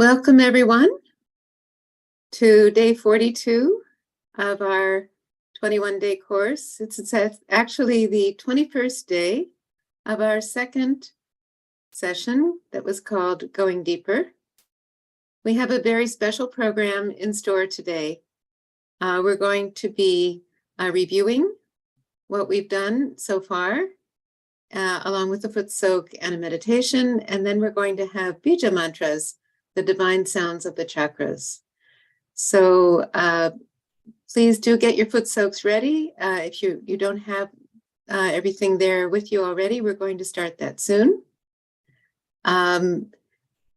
Welcome everyone to day 42 of our 21-day course. It's actually the 21st day of our second session that was called Going Deeper. We have a very special program in store today. We're going to be reviewing what we've done so far, along with the foot soak and a meditation, and then we're going to have Bija Mantras, the divine sounds of the chakras. So please do get your foot soaks ready. If you don't have everything there with you already, we're going to start that soon.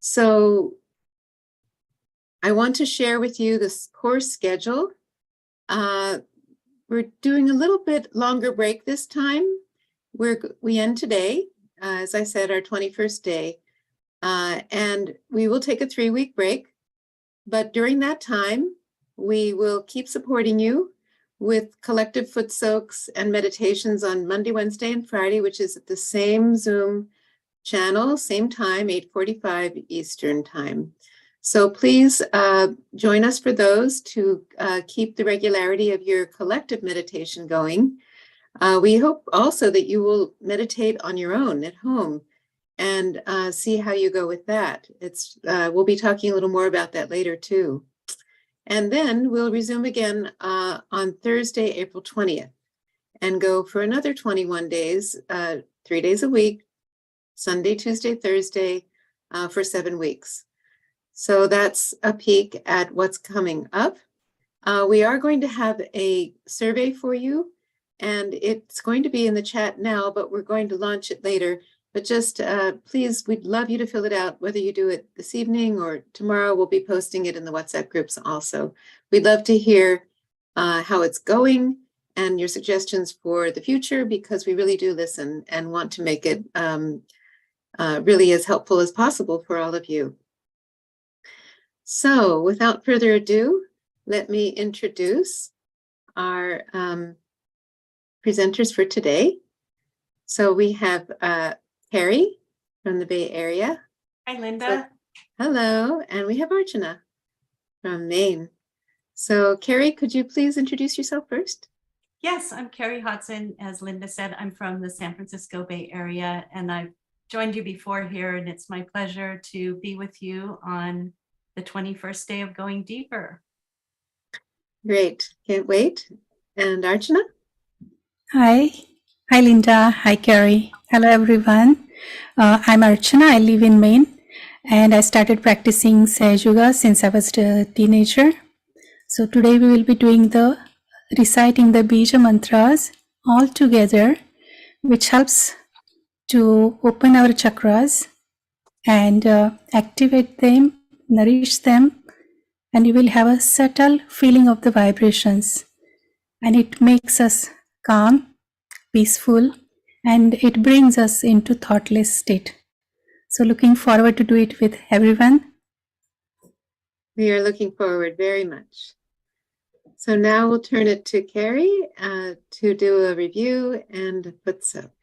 So I want to share with you this course schedule. We're doing a little bit longer break this time. We end today, as I said, our 21st day. And we will take a 3-week break, but during that time, we will keep supporting you with collective foot soaks and meditations on Monday, Wednesday, and Friday, which is at the same Zoom channel, same time, 8:45 Eastern time. So please join us for those to keep the regularity of your collective meditation going. We hope also that you will meditate on your own at home and see how you go with that. We'll be talking a little more about that later too. And then we'll resume again on Thursday, April 20th, and go for another 21 days, 3 days a week, Sunday, Tuesday, Thursday, for 7 weeks. So that's a peek at what's coming up. We are going to have a survey for you, and it's going to be in the chat now, but we're going to launch it later. But just please, we'd love you to fill it out, whether you do it this evening or tomorrow. We'll be posting it in the WhatsApp groups also. We'd love to hear how it's going and your suggestions for the future, because we really do listen and want to make it really as helpful as possible for all of you. So without further ado, let me introduce our presenters for today. So we have Kerry from the Bay Area. Hi, Linda. Hello, and we have Archana from Maine. So Kerry, could you please introduce yourself first? Yes, I'm Kerry Hodson. As Linda said, I'm from the San Francisco Bay Area, and I've joined you before here, and it's my pleasure to be with you on the 21st day of Going Deeper. Great, can't wait. And Archana? Hi Linda. Hi Kerry. Hello everyone. I'm Archana. I live in Maine, and I started practicing Sahaja Yoga since I was a teenager. So today we will be reciting the Bija Mantras all together, which helps to open our chakras and activate them, nourish them, and you will have a subtle feeling of the vibrations, and it makes us calm, peaceful, and it brings us into thoughtless state. So looking forward to do it with everyone. We are looking forward very much. So now we'll turn it to Kerry to do a review and foot soak.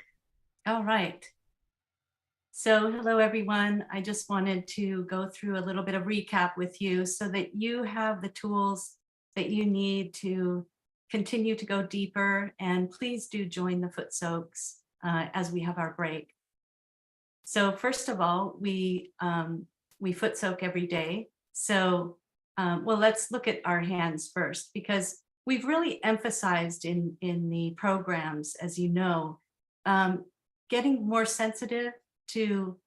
All right. So hello, everyone. I just wanted to go through a little bit of recap with you so that you have the tools that you need to continue to go deeper, and please do join the foot soaks as we have our break. So first of all, we foot soak every day. So well, let's look at our hands first, because we've really emphasized in the programs, as you know, getting more sensitive to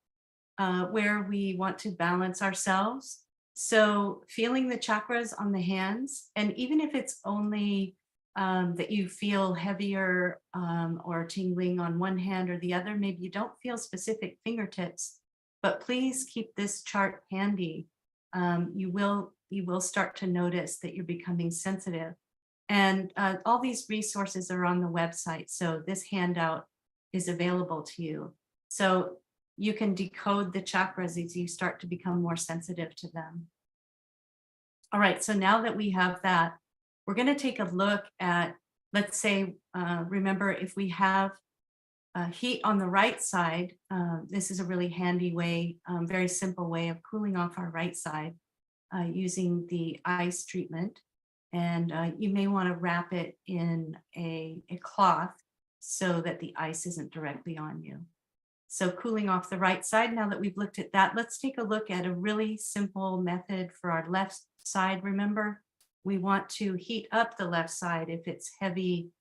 where we want to balance ourselves. So feeling the chakras on the hands, and even if it's only that you feel heavier or tingling on one hand or the other, maybe you don't feel specific fingertips, but please keep this chart handy. You will start to notice that you're becoming sensitive. And all these resources are on the website, so this handout is available to you. So you can decode the chakras as you start to become more sensitive to them. All right, so now that we have that, we're going to take a look at, let's say, remember, if we have heat on the right side. This is a really handy way, very simple way of cooling off our right side using the ice treatment. And you may want to wrap it in a cloth so that the ice isn't directly on you. So cooling off the right side. Now that we've looked at that, let's take a look at a really simple method for our left side. Remember, we want to heat up the left side if it's heavy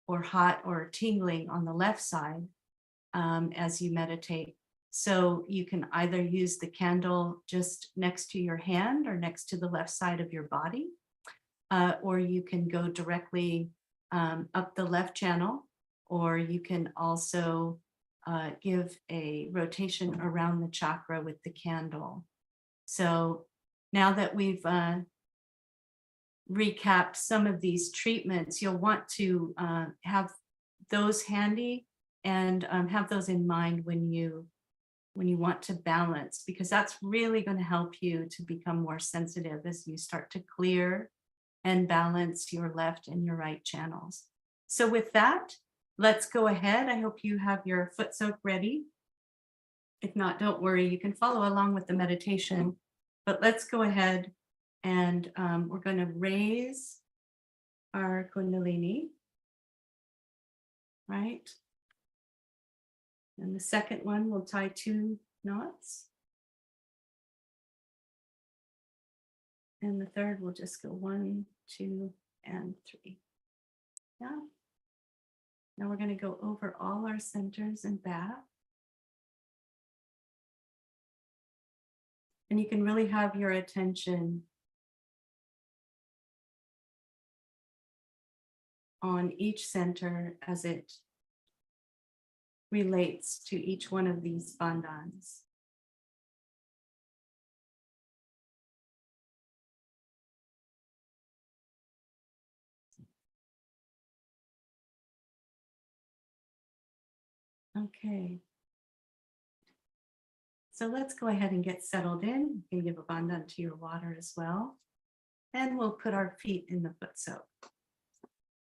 or hot or tingling on the left side as you meditate. So you can either use the candle just next to your hand or next to the left side of your body, or you can go directly up the left channel, or you can also give a rotation around the chakra with the candle. So now that we've recapped some of these treatments, you'll want to have those handy and have those in mind when you want to balance, because that's really going to help you to become more sensitive as you start to clear and balance your left and your right channels. So with that, let's go ahead. I hope you have your foot soak ready. If not, don't worry, you can follow along with the meditation, but let's go ahead and we're going to raise our Kundalinî, right? And the second one, we'll tie 2 knots. And the third, we'll just go 1, 2, and 3. Yeah. Now we're going to go over all our centers and back. And you can really have your attention on each center as it relates to each one of these bandhans. Okay. So let's go ahead and get settled in. You can give a bandhan to your water as well. And we'll put our feet in the foot soak.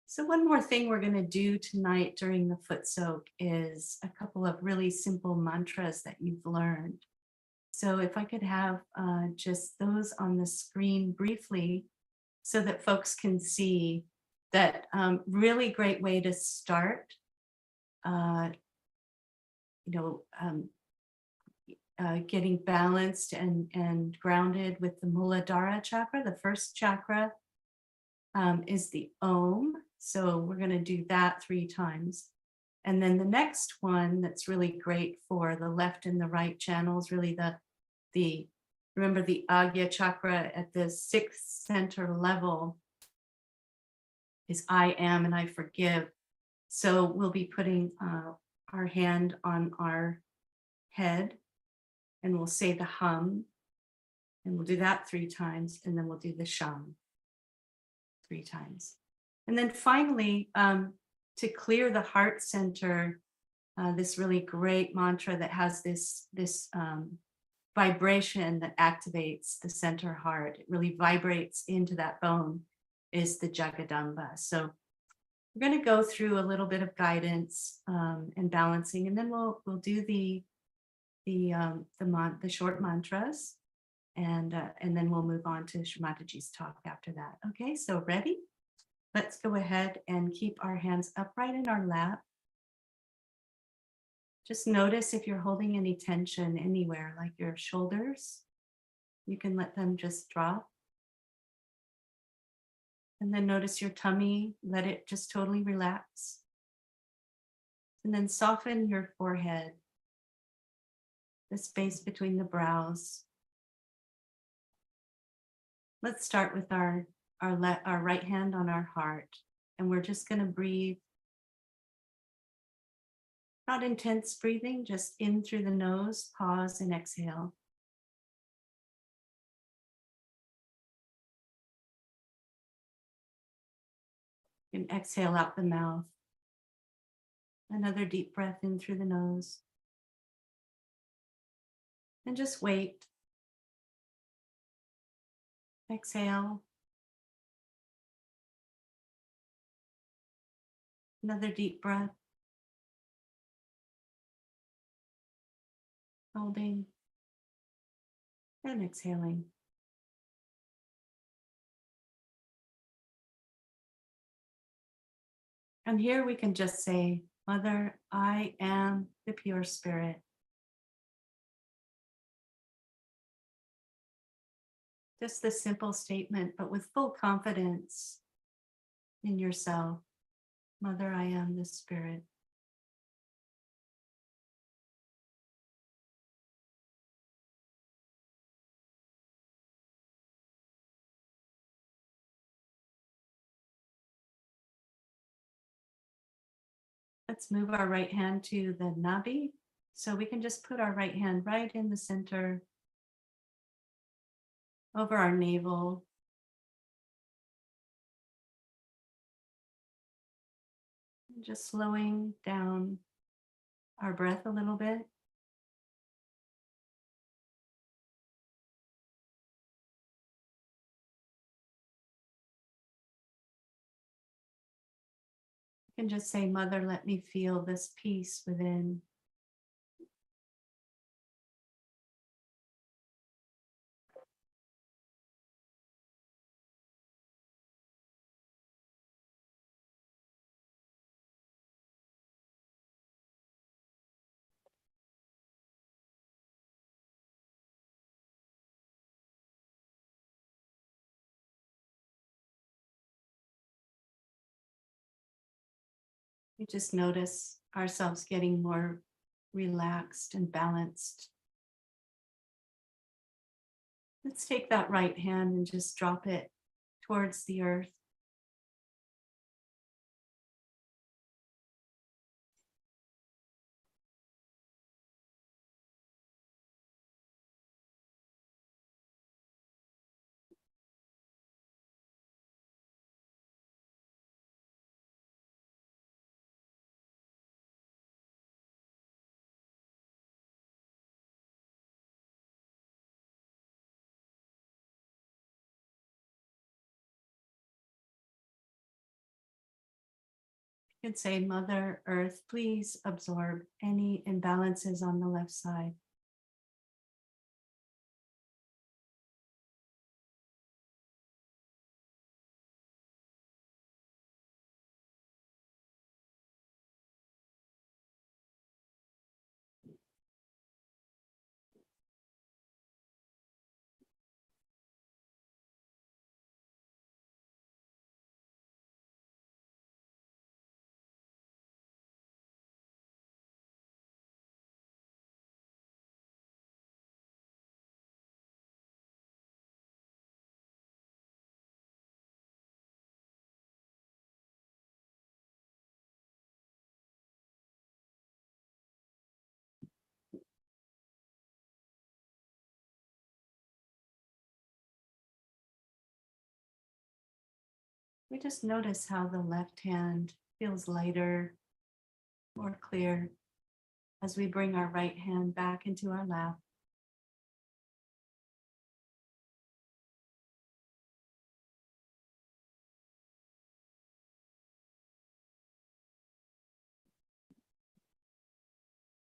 So one more thing we're going to do tonight during the foot soak is a couple of really simple mantras that you've learned. So if I could have just those on the screen briefly so that folks can see that really great way to start, getting balanced and grounded with the Muladhara chakra. The first chakra is the Om. So we're going to do that 3 times. And then the next one that's really great for the left and the right channels, really remember the Agya chakra at the 6th center level is I am and I forgive. So we'll be putting our hand on our head and we'll say the hum, and we'll do that 3 times, and then we'll do the sham 3 times. And then finally, to clear the heart center, this really great mantra that has this vibration that activates the center heart, it really vibrates into that bone, is the Jagadamba. So we're going to go through a little bit of guidance and balancing, and then we'll do the short mantras, and then we'll move on to Shri Mataji's talk after that. Okay, so ready? Let's go ahead and keep our hands upright in our lap. Just notice if you're holding any tension anywhere, like your shoulders, you can let them just drop. And then notice your tummy, let it just totally relax. And then soften your forehead, the space between the brows. Let's start with our right hand on our heart, and we're just going to breathe. Not intense breathing, just in through the nose, pause and exhale. And exhale out the mouth. Another deep breath in through the nose. And just wait. Exhale. Another deep breath. holding, and exhaling. And here we can just say, Mother, I am the pure spirit. Just this simple statement, but with full confidence in yourself. Mother, I am the spirit. Let's move our right hand to the nabi. So we can just put our right hand right in the center over our navel. Just slowing down our breath a little bit. You can just say, Mother, let me feel this peace within. We just notice ourselves getting more relaxed and balanced. Let's take that right hand and just drop it towards the earth. You can say, Mother Earth, please absorb any imbalances on the left side. We just notice how the left hand feels lighter, more clear as we bring our right hand back into our lap.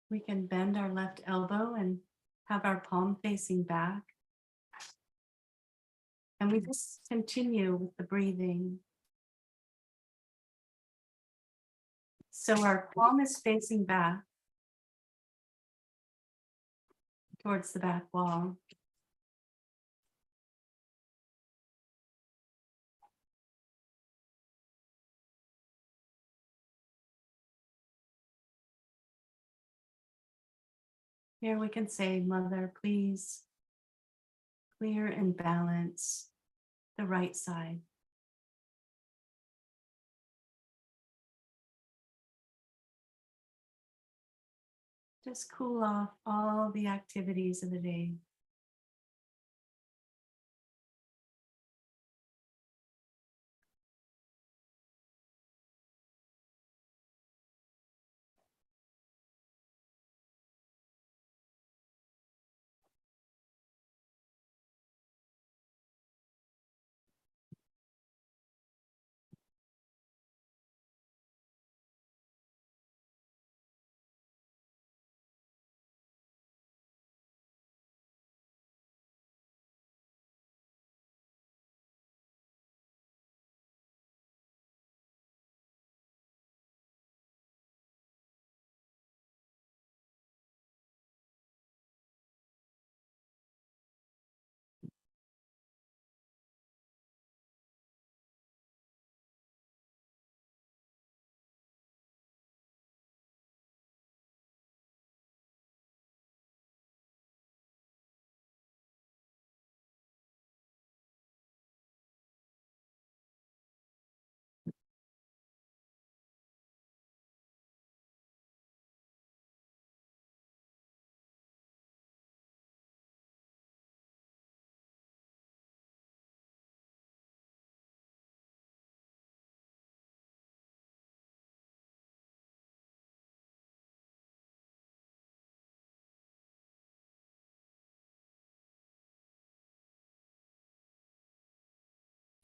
We can bend our left elbow and have our palm facing back. And we just continue with the breathing. So our palm is facing back towards the back wall. Here we can say, Mother, please clear and balance the right side. Just cool off all the activities of the day.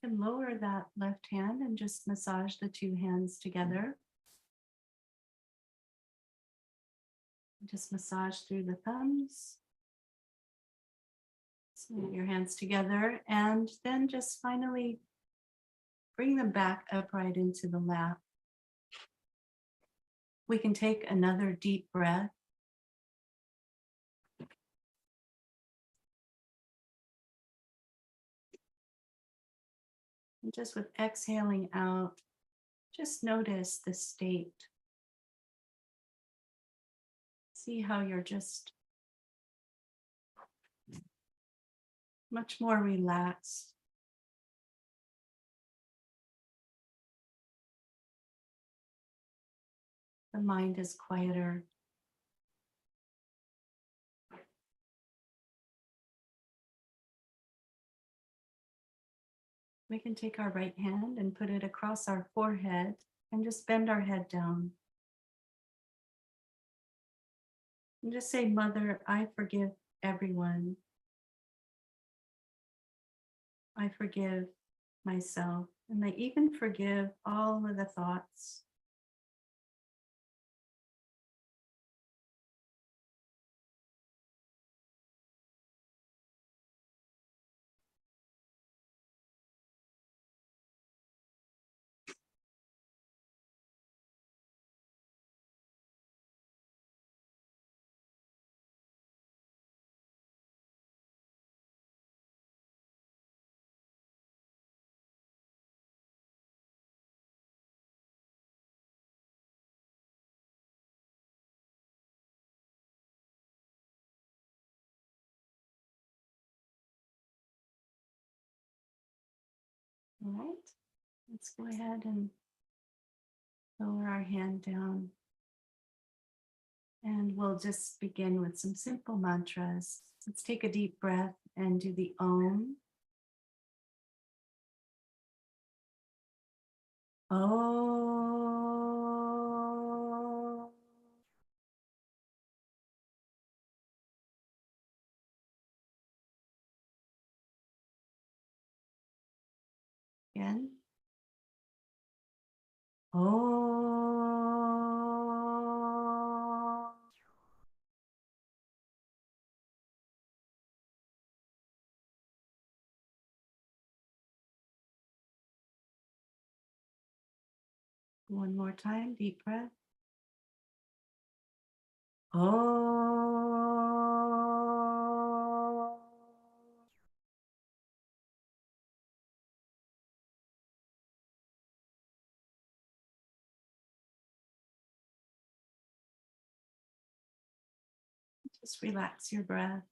can lower that left hand and just massage the two hands together. Just massage through the thumbs. Slide your hands together and then just finally bring them back upright into the lap. We can take another deep breath. And just with exhaling out, just notice the state. See how you're just much more relaxed. The mind is quieter. We can take our right hand and put it across our forehead and just bend our head down. And just say, Mother, I forgive everyone. I forgive myself. And I even forgive all of the thoughts. All right, let's go ahead and lower our hand down. And we'll just begin with some simple mantras. Let's take a deep breath and do the Om. Om. Again. Om. One more time, deep breath. Om. Just relax your breath.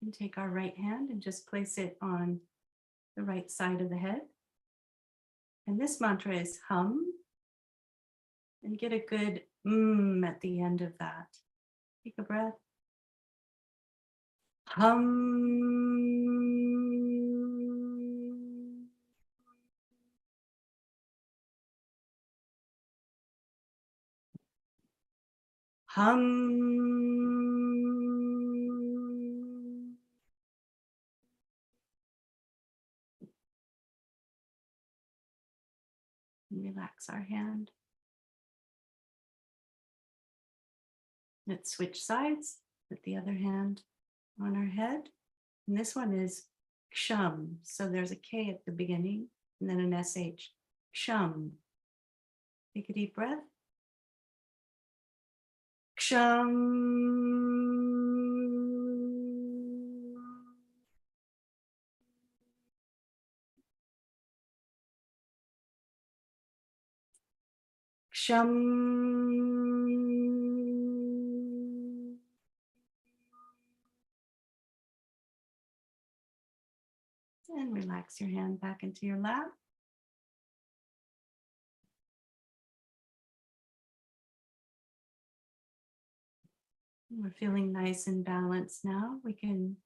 And take our right hand and just place it on the right side of the head. And this mantra is hum. And get a good at the end of that. Take a breath. Hum. Hum. Relax our hand. Let's switch sides. Put the other hand on our head. And this one is ksham. So there's a K at the beginning and then an SH. Ksham. Take a deep breath. Ksham. Ksham. And relax your hand back into your lap. We're feeling nice and balanced now. We can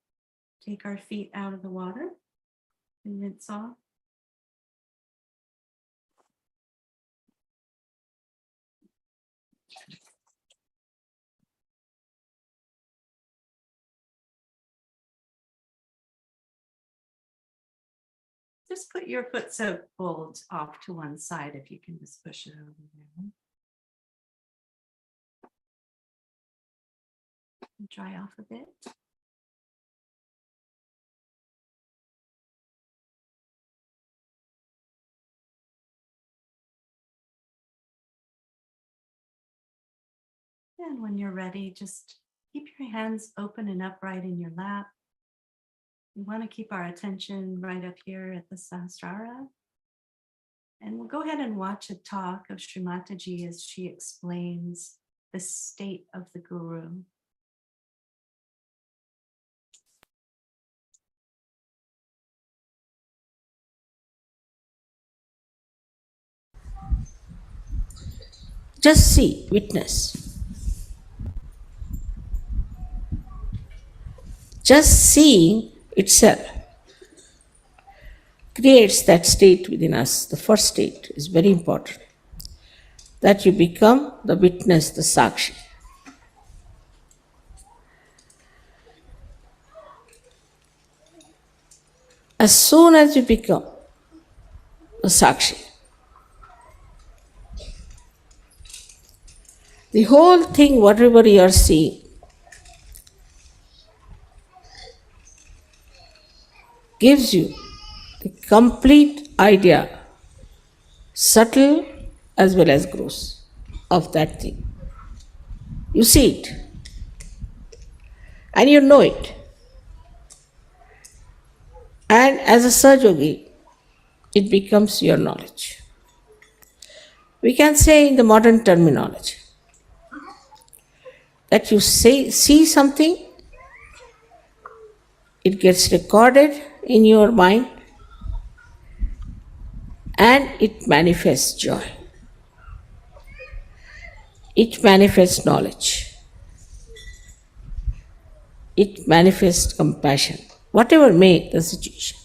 take our feet out of the water and rinse off. just put your foot soak folds off to one side if you can just push it over there. Dry off a bit. And when you're ready, just keep your hands open and upright in your lap. We want to keep our attention right up here at the Sahasrara. And we'll go ahead and watch a talk of Shri Mataji as she explains the state of the Guru. Just see, witness. Just seeing itself creates that state within us. The first state is very important. That you become the witness, the sakshi. As soon as you become the sakshi, the whole thing, whatever you are seeing, gives you the complete idea, subtle as well as gross, of that thing. You see it and you know it. And as a Sahaja Yogi, it becomes your knowledge. We can say in the modern terminology that you see something, it gets recorded in your mind and it manifests joy. It manifests knowledge. It manifests compassion, whatever may the situation.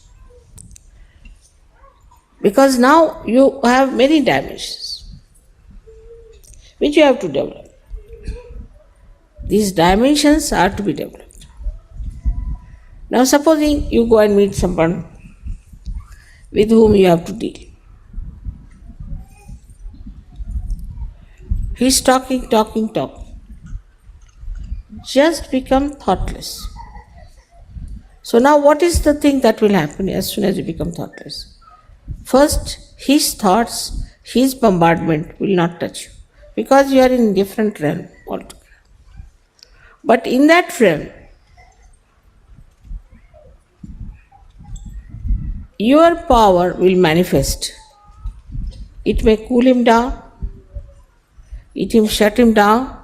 Because now you have many dimensions which you have to develop. These dimensions are to be developed. Now supposing you go and meet someone with whom you have to deal. He's talking. Just become thoughtless. So now what is the thing that will happen as soon as you become thoughtless? First, his thoughts, his bombardment will not touch you because you are in a different realm altogether. But in that realm, your power will manifest. It may cool him down, it may shut him down,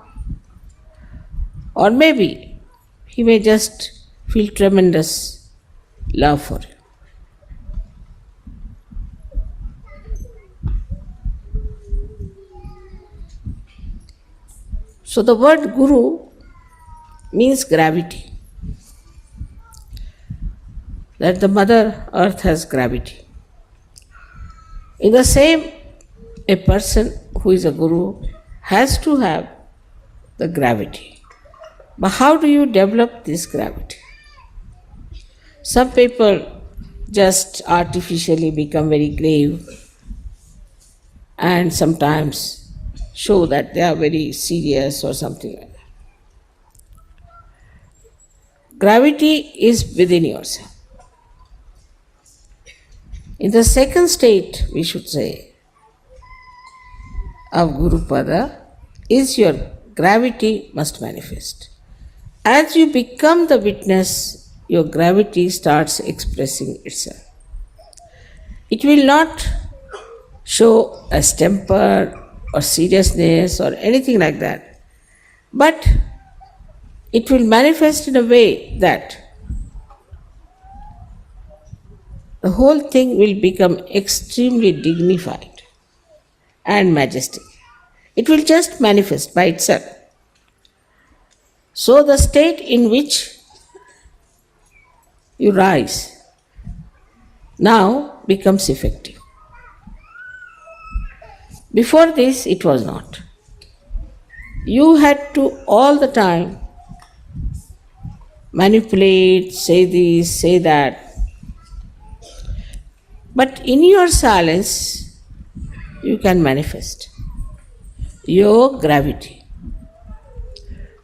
or maybe he may just feel tremendous love for you. So the word Guru means gravity. That the Mother Earth has gravity. In the same, a person who is a Guru has to have the gravity. But how do you develop this gravity? Some people just artificially become very grave and sometimes show that they are very serious or something like that. Gravity is within yourself. In the second state, we should say, of Guru Pada, is your gravity must manifest. As you become the witness, your gravity starts expressing itself. It will not show as temper or seriousness or anything like that, but it will manifest in a way that the whole thing will become extremely dignified and majestic. It will just manifest by itself. So the state in which you rise now becomes effective. Before this, it was not. You had to all the time manipulate, say this, say that. But in your silence, you can manifest your gravity.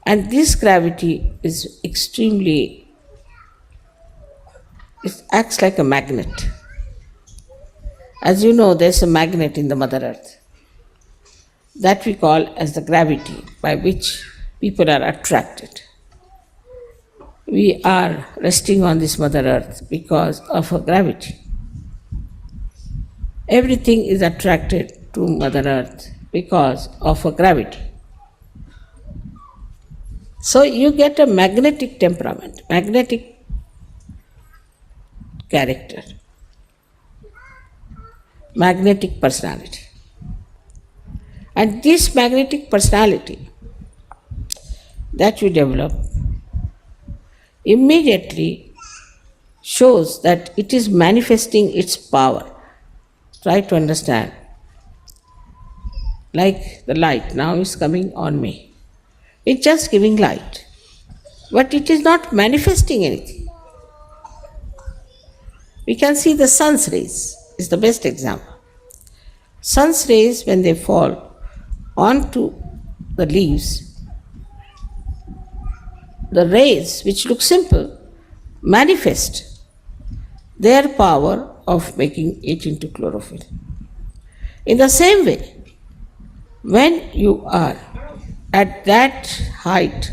And this gravity is extremely, it acts like a magnet. As you know, there's a magnet in the Mother Earth that we call as the gravity by which people are attracted. We are resting on this Mother Earth because of her gravity. Everything is attracted to Mother Earth because of her gravity. So you get a magnetic temperament, magnetic character, magnetic personality. And this magnetic personality that you develop immediately shows that it is manifesting its power. Try to understand. Like the light now is coming on me. It's just giving light. But it is not manifesting anything. We can see the sun's rays is the best example. Sun's rays, when they fall onto the leaves, the rays, which look simple, manifest their power of making it into chlorophyll. In the same way, when you are at that height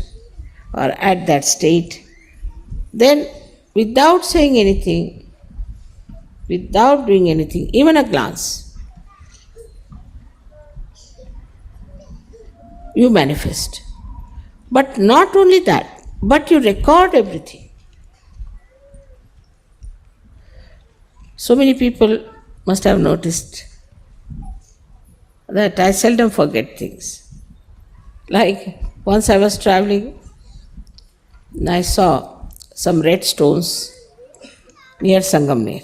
or at that state, then without saying anything, without doing anything, even a glance, you manifest. But not only that, but you record everything. So many people must have noticed that I seldom forget things. Like once I was traveling and I saw some red stones near Sangamner.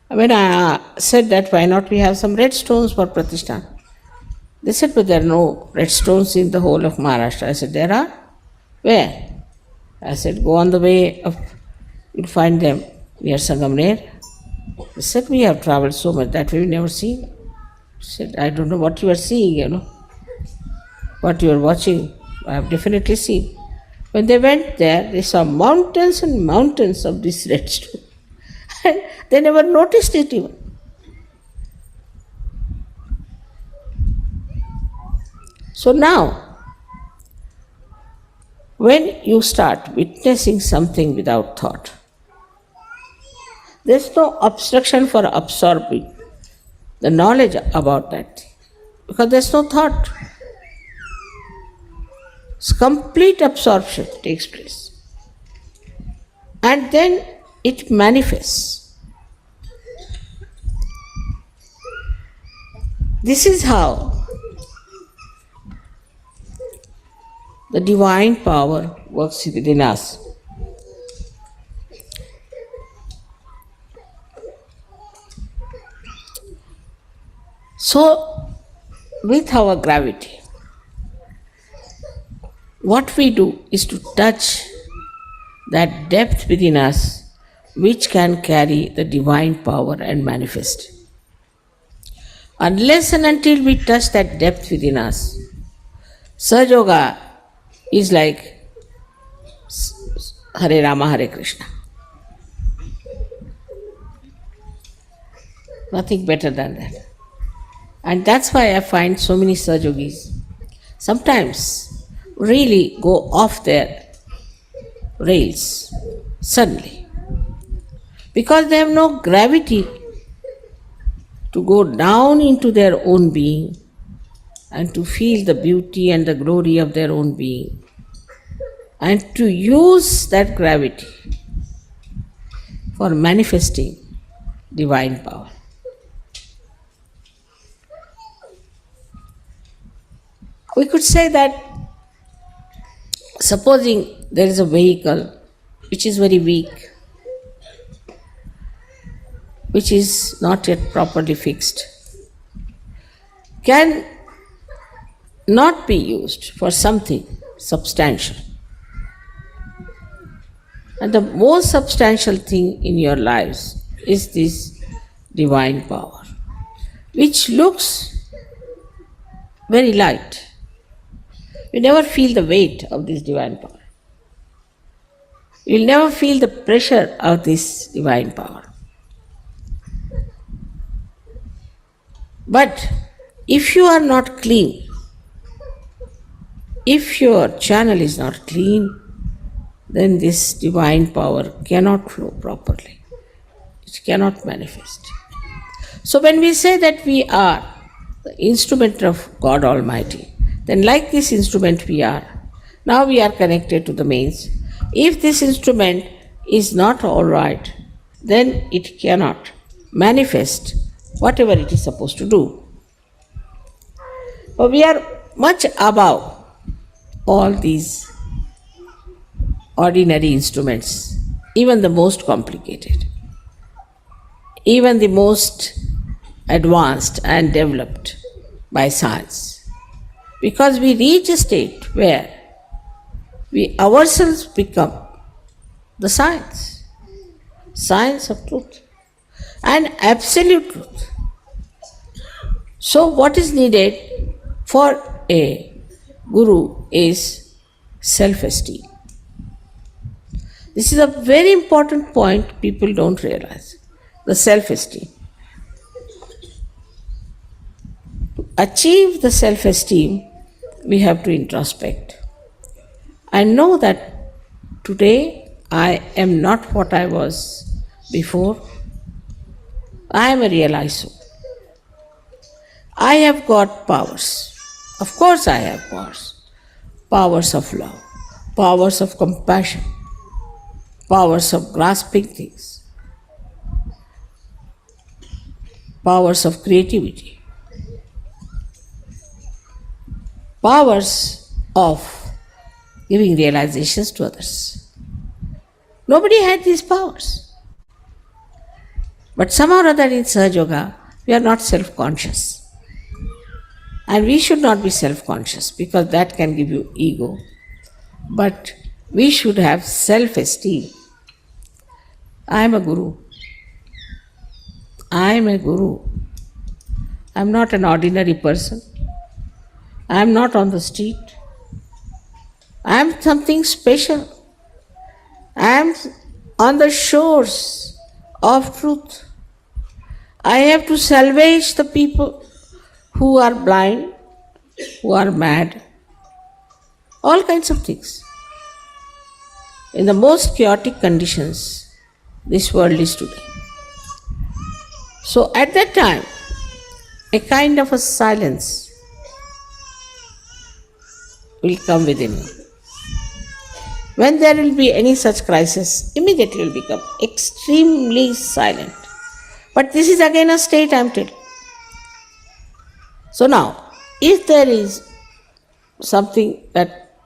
When I said that why not we have some red stones for Pratishthan, they said, but there are no red stones in the whole of Maharashtra. I said, there are? Where? I said, go on the way up, you'll find them near Sangamner. They said, we have traveled so much that we've never seen. I said, I don't know what you are seeing, what you are watching. I have definitely seen. When they went there, they saw mountains and mountains of this red stone. And they never noticed it even. So now, when you start witnessing something without thought, there's no obstruction for absorbing the knowledge about that thing, because there's no thought. It's complete absorption takes place. And then it manifests. This is how the divine power works within us. So, with our gravity, what we do is to touch that depth within us which can carry the divine power and manifest. Unless and until we touch that depth within us, Sahaja Yoga is like Hare Rama, Hare Krishna. Nothing better than that. And that's why I find so many Sahaja Yogis sometimes really go off their rails suddenly, because they have no gravity to go down into their own being and to feel the beauty and the glory of their own being, and to use that gravity for manifesting divine power. We could say that supposing there is a vehicle which is very weak, which is not yet properly fixed, can not be used for something substantial. And the most substantial thing in your lives is this divine power, which looks very light. You never feel the weight of this divine power. You'll never feel the pressure of this divine power. But if you are not clean, if your channel is not clean, then this divine power cannot flow properly. It cannot manifest. So when we say that we are the instrument of God Almighty, then like this instrument we are. Now we are connected to the mains. If this instrument is not all right, then it cannot manifest whatever it is supposed to do. But we are much above all these ordinary instruments, even the most complicated, even the most advanced and developed by science. Because we reach a state where we ourselves become the science of truth and absolute truth. So what is needed for a guru is self-esteem. This is a very important point people don't realize, the self-esteem. To achieve the self-esteem, we have to introspect and know that today I am not what I was before. I am a realized soul. I have got powers. Of course I have powers. Powers of love, powers of compassion, powers of grasping things, powers of creativity, powers of giving realizations to others. Nobody had these powers. But somehow or other in Sahaja Yoga, we are not self-conscious. And we should not be self-conscious because that can give you ego. But we should have self-esteem. I am a guru. I am a guru. I am not an ordinary person. I am not on the street. I am something special. I am on the shores of truth. I have to salvage the people who are blind, who are mad, all kinds of things. In the most chaotic conditions this world is today. So at that time, a kind of a silence will come within you. When there will be any such crisis, immediately you will become extremely silent. But this is again a state I am telling. So now, if there is something that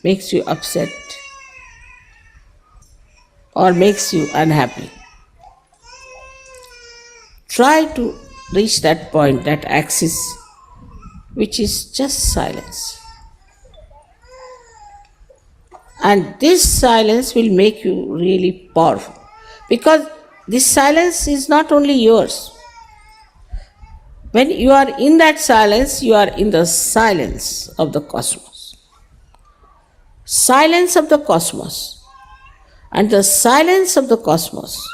makes you upset or makes you unhappy, try to reach that point, that axis, which is just silence. And this silence will make you really powerful. Because this silence is not only yours. When you are in that silence, you are in the silence of the cosmos. Silence of the cosmos. And the silence of the cosmos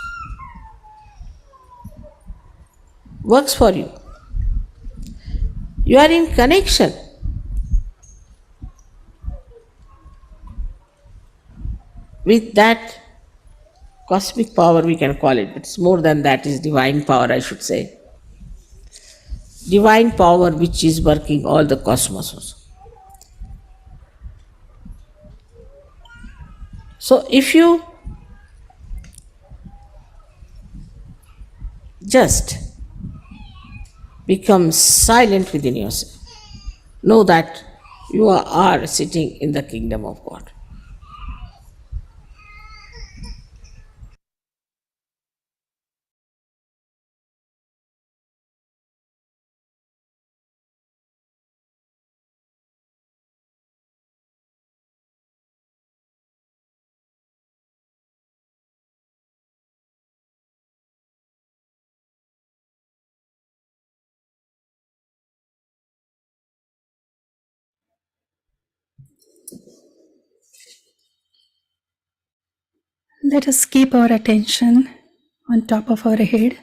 works for you. You are in connection with that cosmic power, we can call it. It's more than that, is divine power, I should say. Divine power which is working all the cosmos also. So if you just become silent within yourself, know that you are sitting in the kingdom of God. Let us keep our attention on top of our head.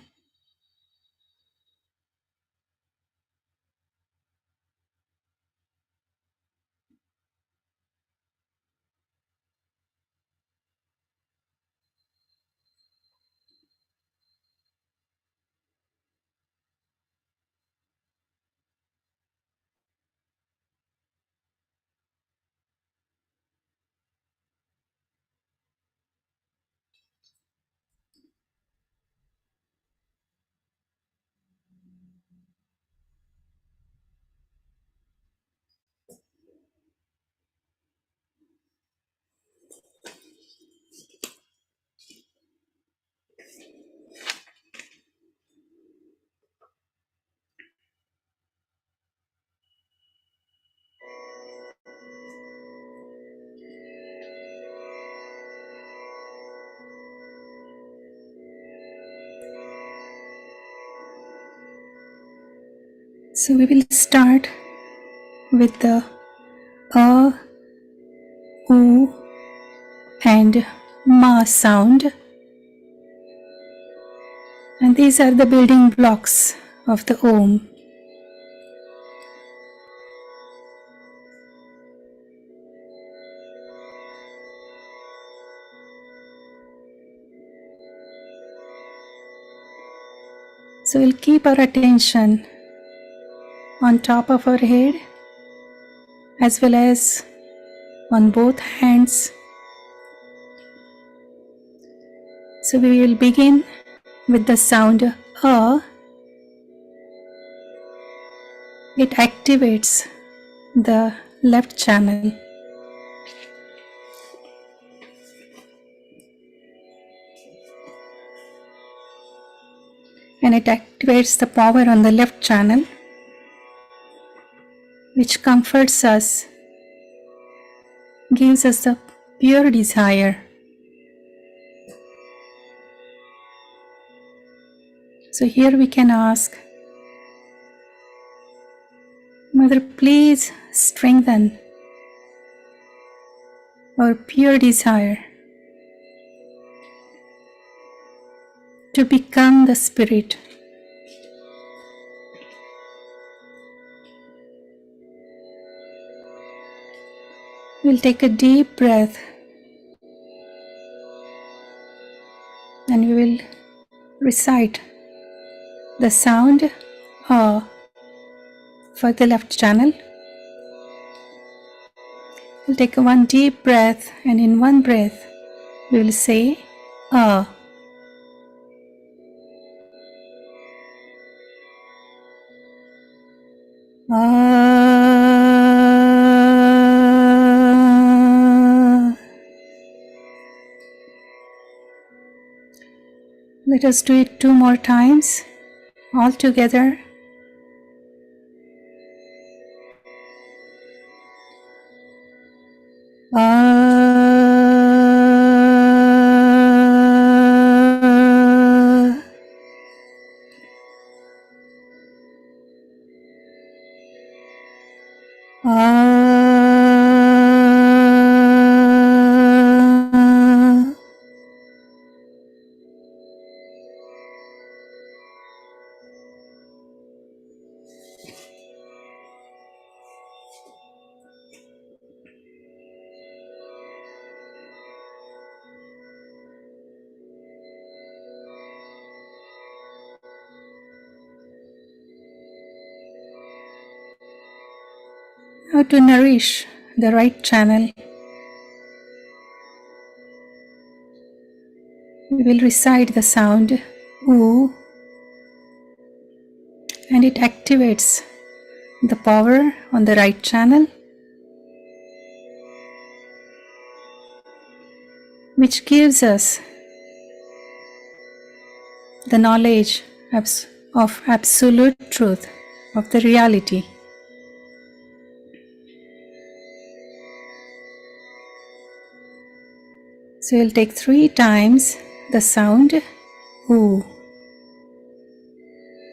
So we will start with the A, U and Ma sound. And these are the building blocks of the Om. So we'll keep our attention on top of our head as well as on both hands. So we will begin with the sound A. It activates the left channel. And it activates the power on the left channel, which comforts us, gives us the pure desire. So here we can ask, Mother, please strengthen our pure desire to become the Spirit. We'll take a deep breath and we will recite the sound A for the left channel. We'll take one deep breath and in one breath we will say A. Let us do it 2 more times, all together. How to nourish the right channel. We will recite the sound U and it activates the power on the right channel, which gives us the knowledge of absolute truth, of the reality. So we'll take 3 times the sound U.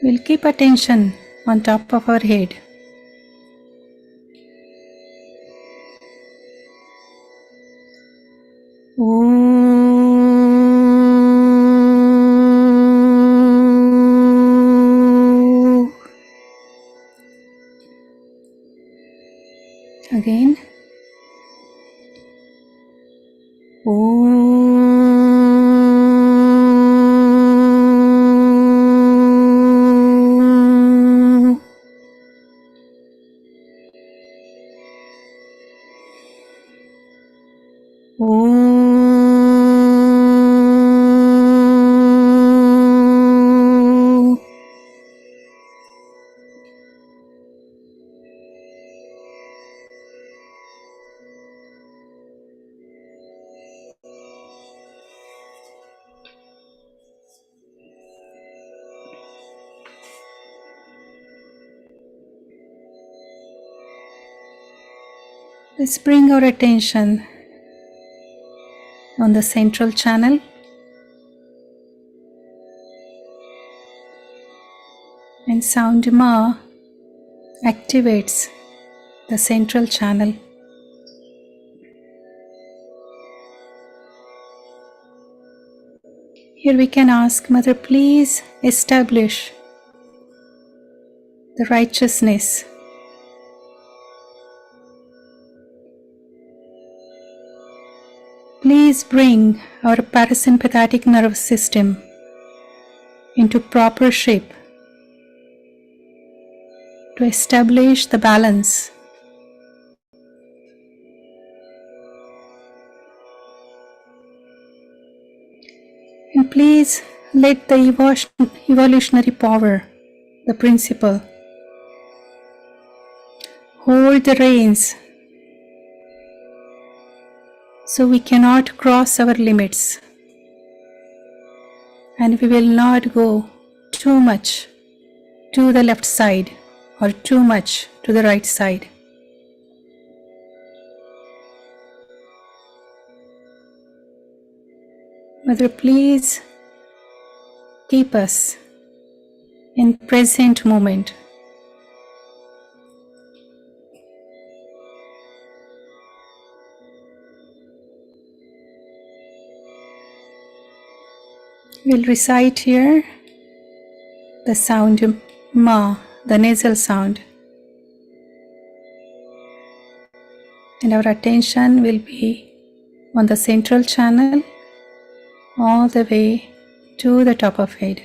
We'll keep attention on top of our head. U. Again. Let's bring our attention on the central channel. And sound Ma activates the central channel. Here we can ask Mother, please establish the righteousness. Please bring our parasympathetic nervous system into proper shape to establish the balance. And please let the evolutionary power, the principle, hold the reins so we cannot cross our limits and we will not go too much to the left side or too much to the right side. Mother, please keep us in present moment. We'll recite here the sound Ma, the nasal sound. And our attention will be on the central channel all the way to the top of head.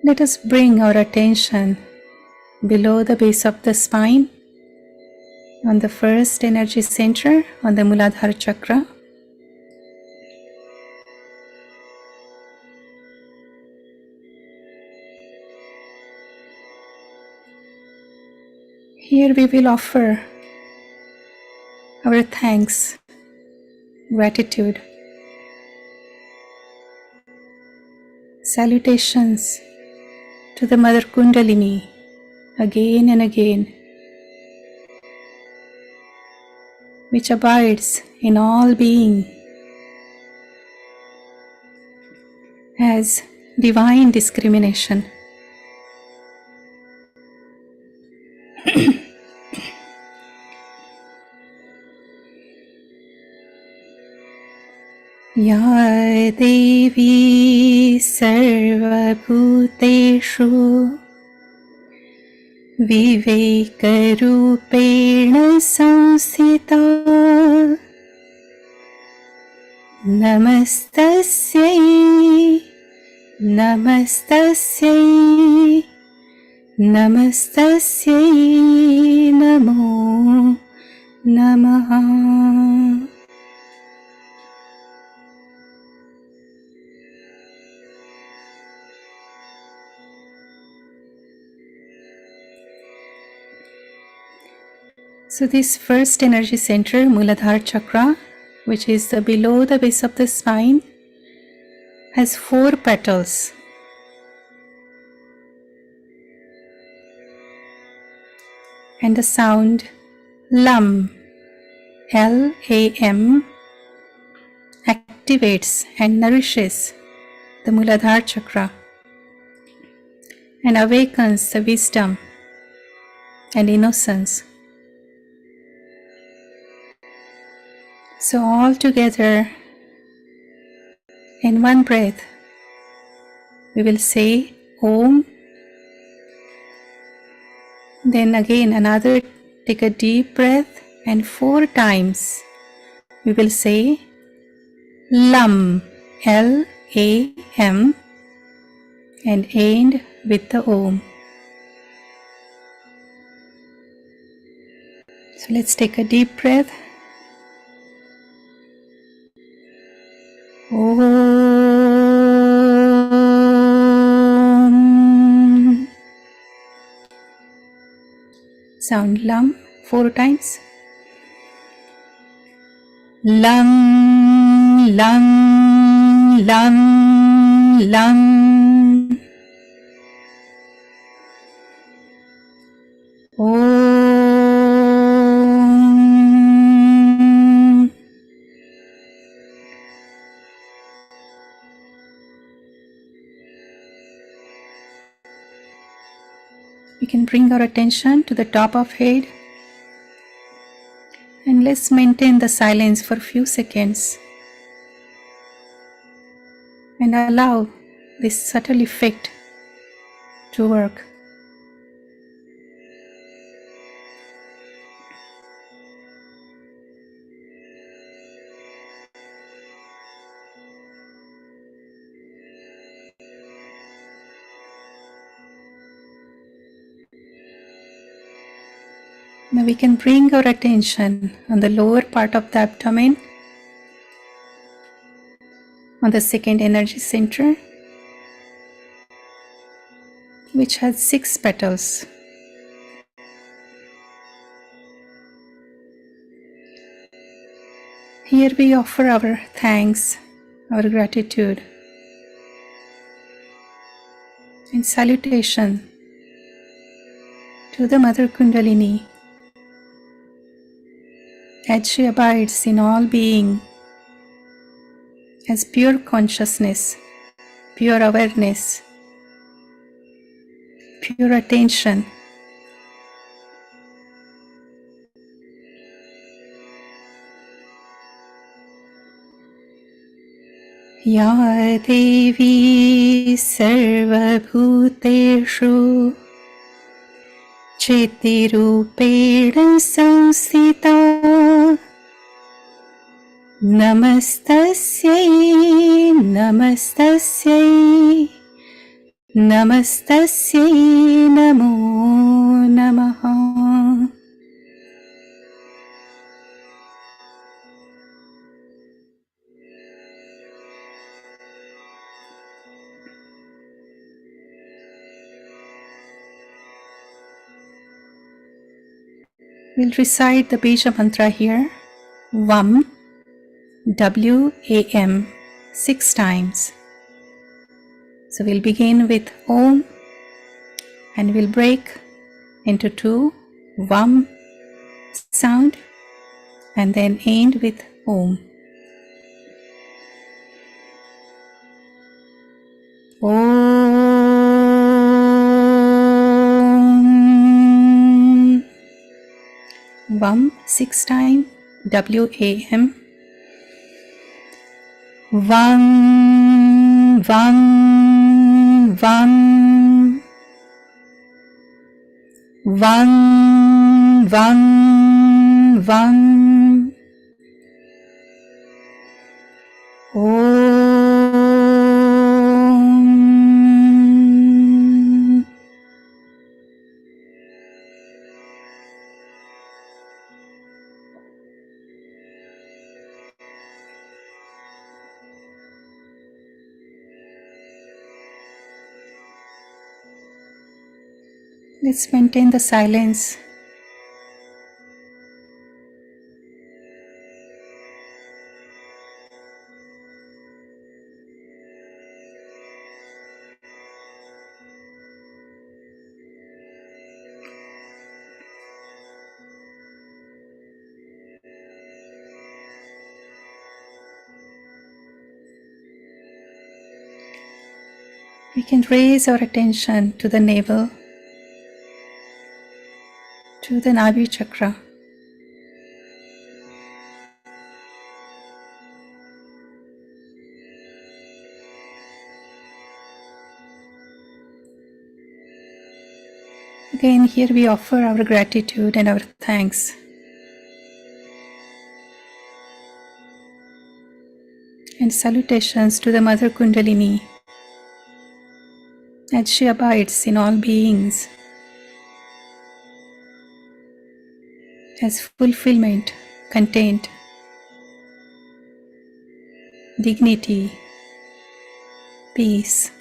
Let us bring our attention below the base of the spine on the first energy center on the Muladhara chakra. Here we will offer our thanks, gratitude, salutations to the Mother Kundalinî again and again, which abides in all being as divine discrimination. Ya Devi sarvabhuteshu viveka-rupena samsthita namastasyai namastasyai namastasyai namo namaha. So this first energy center, Muladhara Chakra, which is below the base of the spine, has 4 petals. And the sound LAM, L-A-M, activates and nourishes the Muladhara Chakra and awakens the wisdom and innocence. So all together in one breath, we will say Om. Then again another, take a deep breath, and 4 times we will say LAM, L-A-M, and end with the Om. So let's take a deep breath. Om. Sound LAM 4 times. LAM, LAM, LAM, LAM. Om. We can bring our attention to the top of head, and let's maintain the silence for a few seconds and allow this subtle effect to work. Now we can bring our attention on the lower part of the abdomen, on the second energy center, which has 6 petals. Here we offer our thanks, our gratitude, and salutation to the Mother Kundalinî, as she abides in all being as pure consciousness, pure awareness, pure attention. Ya Devi Sarvabhuteshu Chetirupeda Samsthita Namastasyai, Namastasyai, Namastasyai Namo Namaha. We'll recite the Bija Mantra here, VAM, W-A-M, 6 times. So we'll begin with Om, and we'll break into 2, VAM sound, and then end with Om. Om. VAM 6 times, W-A-M. Vam, vam, vam. Vam, vam, vam. Om. Let's maintain the silence We can raise our attention to the navel, to the Navi chakra. Again, here we offer our gratitude and our thanks. And salutations to the Mother Kundalinî, as she abides in all beings, as fulfillment, content, dignity, peace.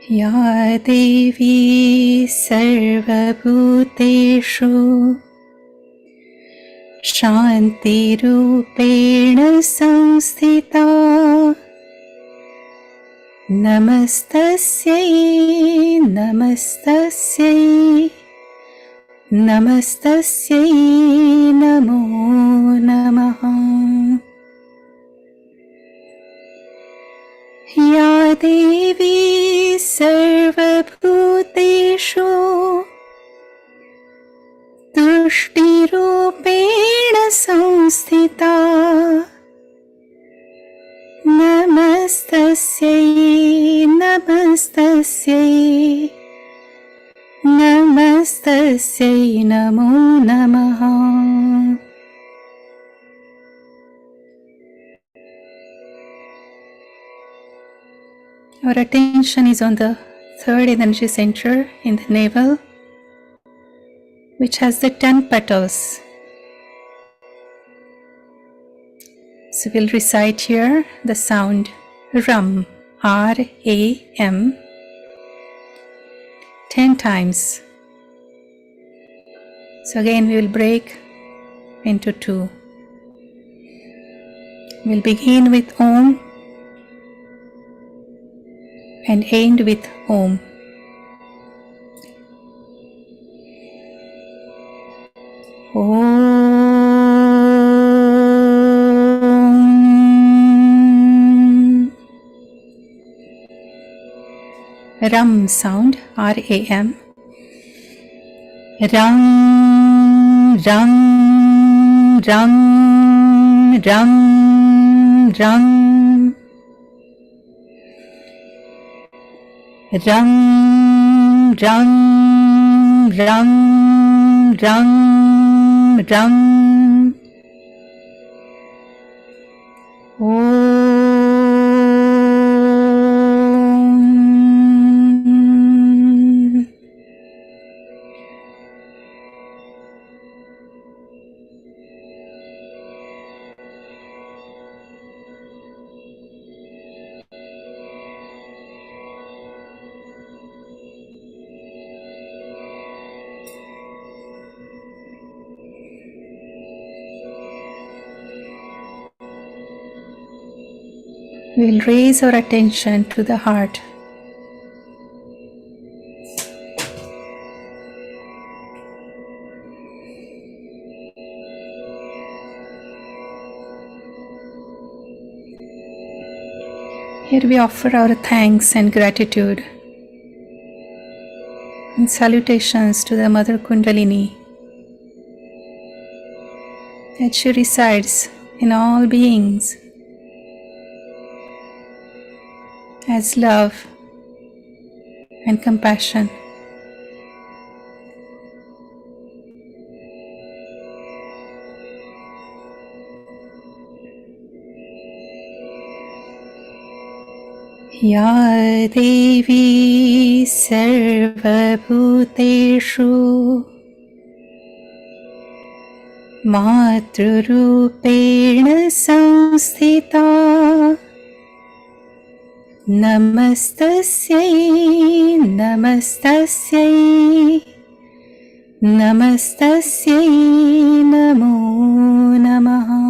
Ya Devi sarvabhuteshu shantirupena samstita namastasyai namastasyai namastasyai namo namaha. Ya Devi sarvabhuteshu tushtirupena samstita namastasyai namastasyai namastasyai namo namaha. Our attention is on the third energy center in the navel, which has the 10 petals. So we'll recite here the sound Ram, R-A-M, 10 times. So again we will break into two. We'll begin with Om and end with Om. Om. Ram sound, R-A-M. Ram, Ram, Ram, Ram, Ram. Ram, Ram, Ram, Ram, Ram. Om. We'll raise our attention to the heart. Here we offer our thanks and gratitude and salutations to the Mother Kundalinî, that she resides in all beings as love and compassion. Ya Devi sarvabhuteshu matrurupena samstita namastasyai namastasyai namastasyai namo namaha.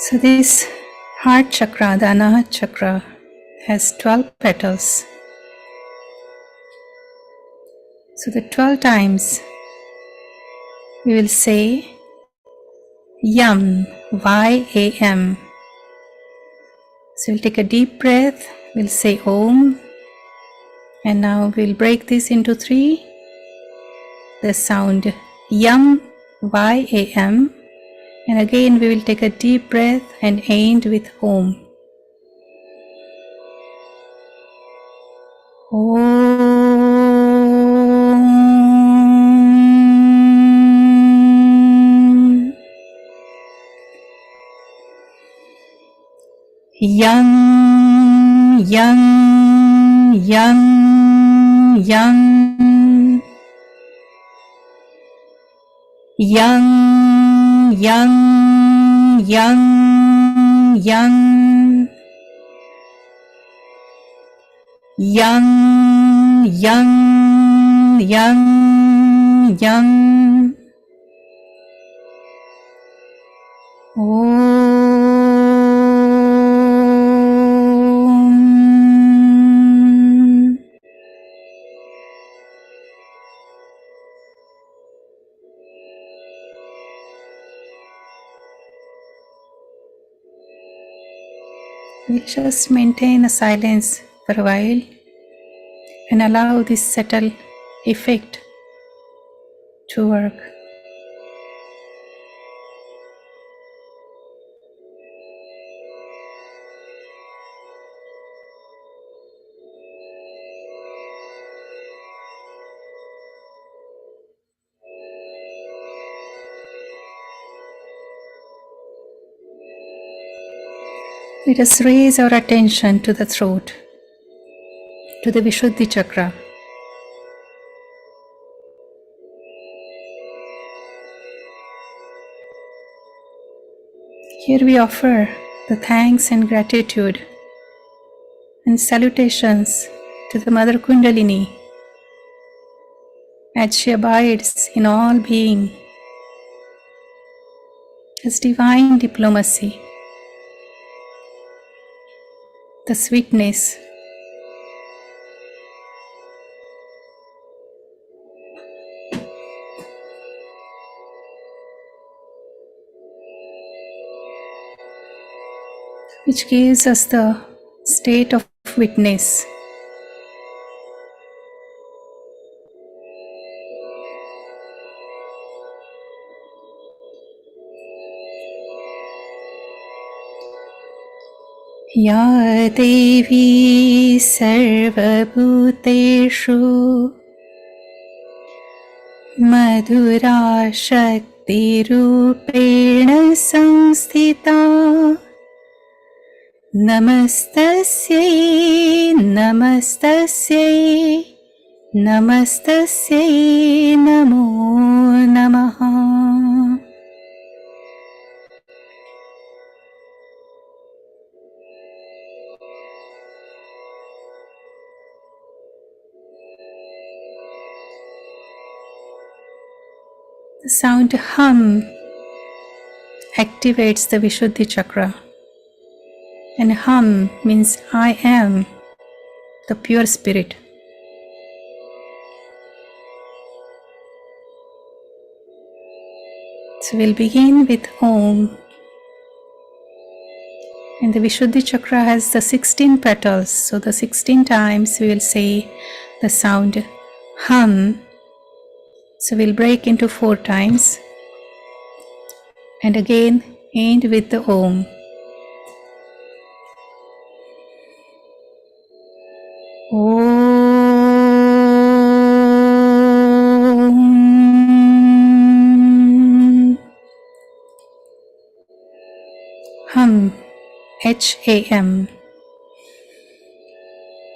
So this heart chakra, the Anahat chakra, has 12 petals. So the 12 times we will say Yam, Y-A-M. So we'll take a deep breath, we'll say Om, and now we'll break this into 3. The sound Yam, Y-A-M, and again we will take a deep breath and end with Om. Om. Yang, yang, yang, yang. Yang, yang, yang, yang. Yang, yang, yang, yang. Om. We'll just maintain a silence for a while and allow this subtle effect to work. Let us raise our attention to the throat, to the Vishuddhi chakra. Here we offer the thanks and gratitude and salutations to the Mother Kundalinî as she abides in all being as divine diplomacy, the sweetness, which gives us the state of witness. Ya Devi sarvabhuteshu madhura shakti rupena samsthita Namastasyai, namastasyai, namastasyai namo namaha. The sound hum activates the Vishuddhi chakra. And hum means I am the pure spirit. So we'll begin with Om. And the Vishuddhi chakra has the 16 petals. So the 16 times we will say the sound hum. So we'll break into 4 times. And again end with the Om. Om. Hum, H-A-M.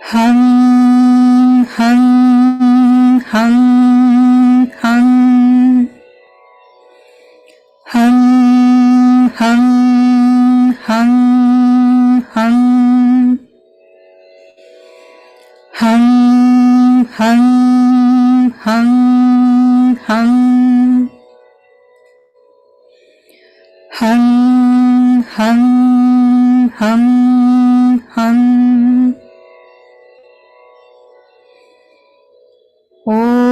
Hum, hum, hum, hum. Hum, hum, hum, hum. Hum, hum, hum, hum. Hum, hum, hum, hum. Om.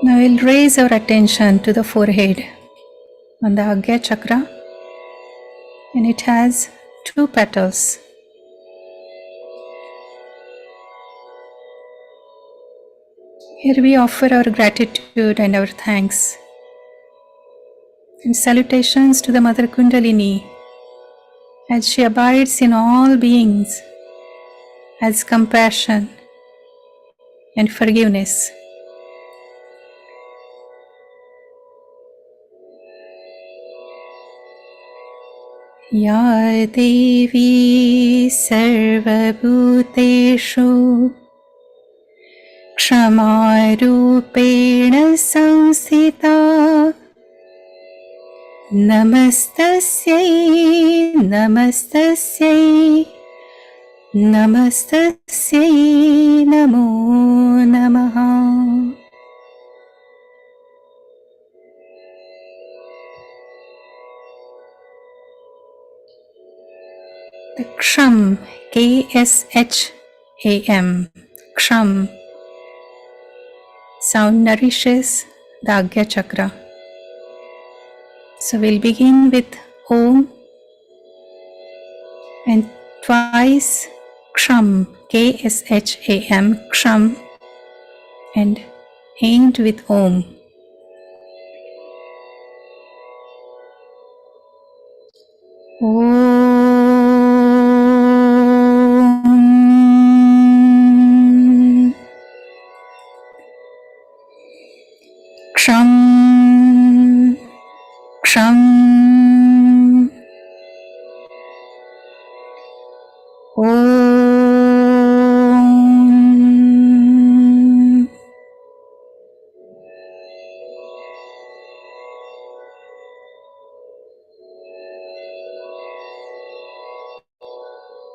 Now we'll raise our attention to the forehead on the Agya chakra, and it has 2 petals. Here we offer our gratitude and our thanks and salutations to the Mother Kundalinî as she abides in all beings as compassion and forgiveness. Ya Devi Sarvabhuteshu Kshamarupena Samsita Namastasyai Namastasyai Namastasyai Namo Namaha. The Ksham, K-S-H-A-M, Ksham sound nourishes the Agya chakra. So we'll begin with Om and twice Ksham, K-S-H-A-M, Ksham, and end with Om. Om. Ksham, Ksham, Om.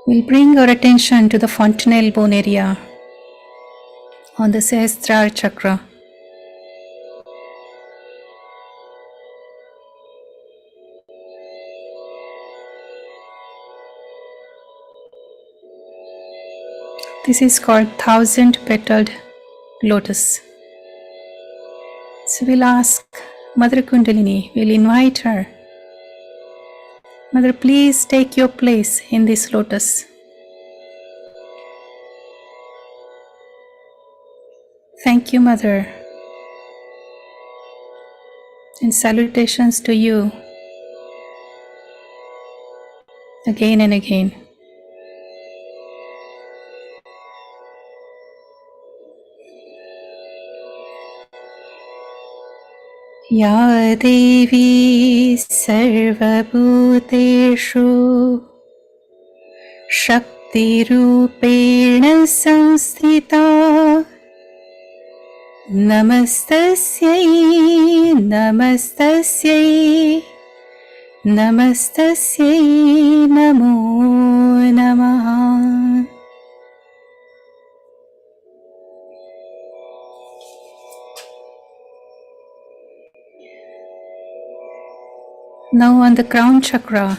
We'll bring our attention to the fontanelle bone area on the Sahasrara chakra. This is called 1000-petaled lotus. So we'll ask Mother Kundalinî, we'll invite her. Mother, please take your place in this lotus. Thank you, Mother. And salutations to you again and again. Ya Devi Sarvabhuteshu Shakti Rupena Samsthita Namastasyai Namastasyai Namastasyai Namo Namaha. Now on the crown chakra,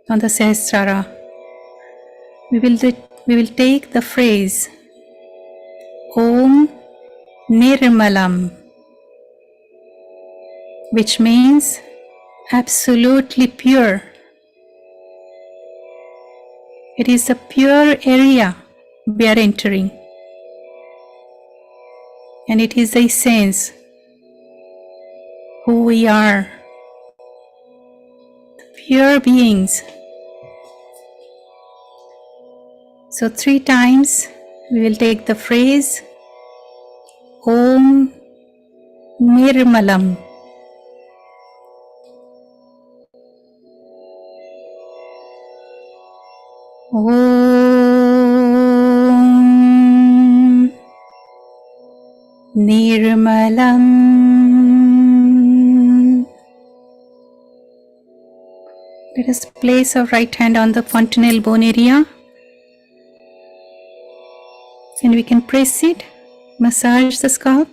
on the Sahasrara, we will take the phrase Om Nirmalam, which means absolutely pure. It is a pure area we are entering, and it is the essence, who we are, pure beings. So 3 times we will take the phrase Om Nirmalam. Om Nirmalam. Let us place our right hand on the fontanelle bone area, and we can press it, massage the scalp,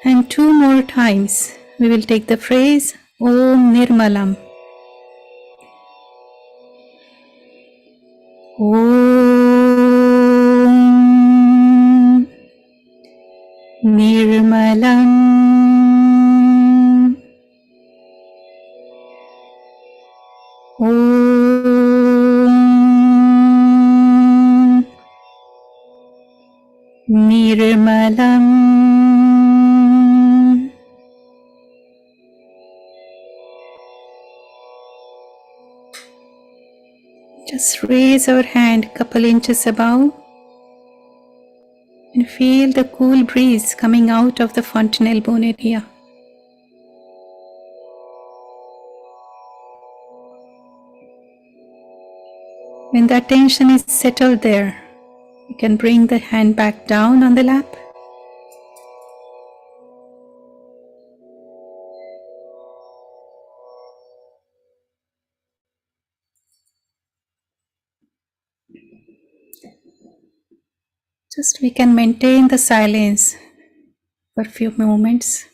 and 2 more times we will take the phrase Om Nirmalam. Om Nirmalam. Om Nirmalam. Just raise our hand a couple inches above and feel the cool breeze coming out of the fontanelle bone area. When the attention is settled there, you can bring the hand back down on the lap. Just we can maintain the silence for a few moments.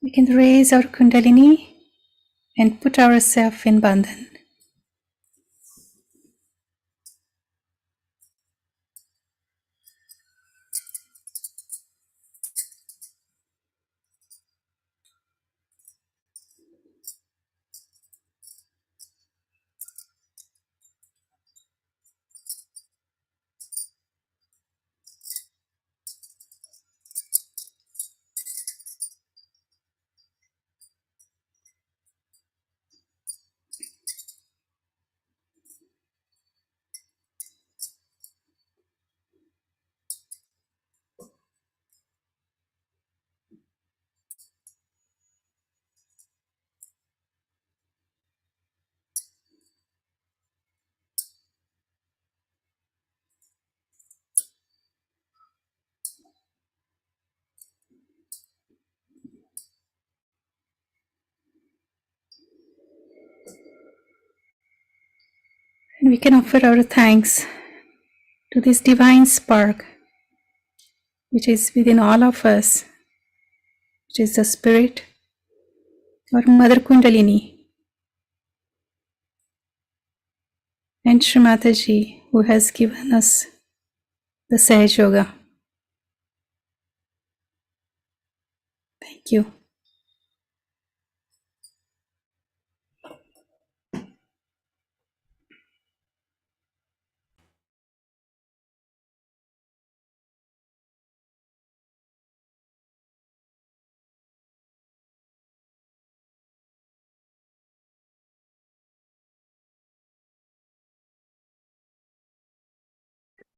We can raise our Kundalinî and put ourselves in Bandhan. And we can offer our thanks to this divine spark which is within all of us, which is the spirit or Mother Kundalinî, and Shri Mataji, who has given us the Sahaja Yoga. Thank you.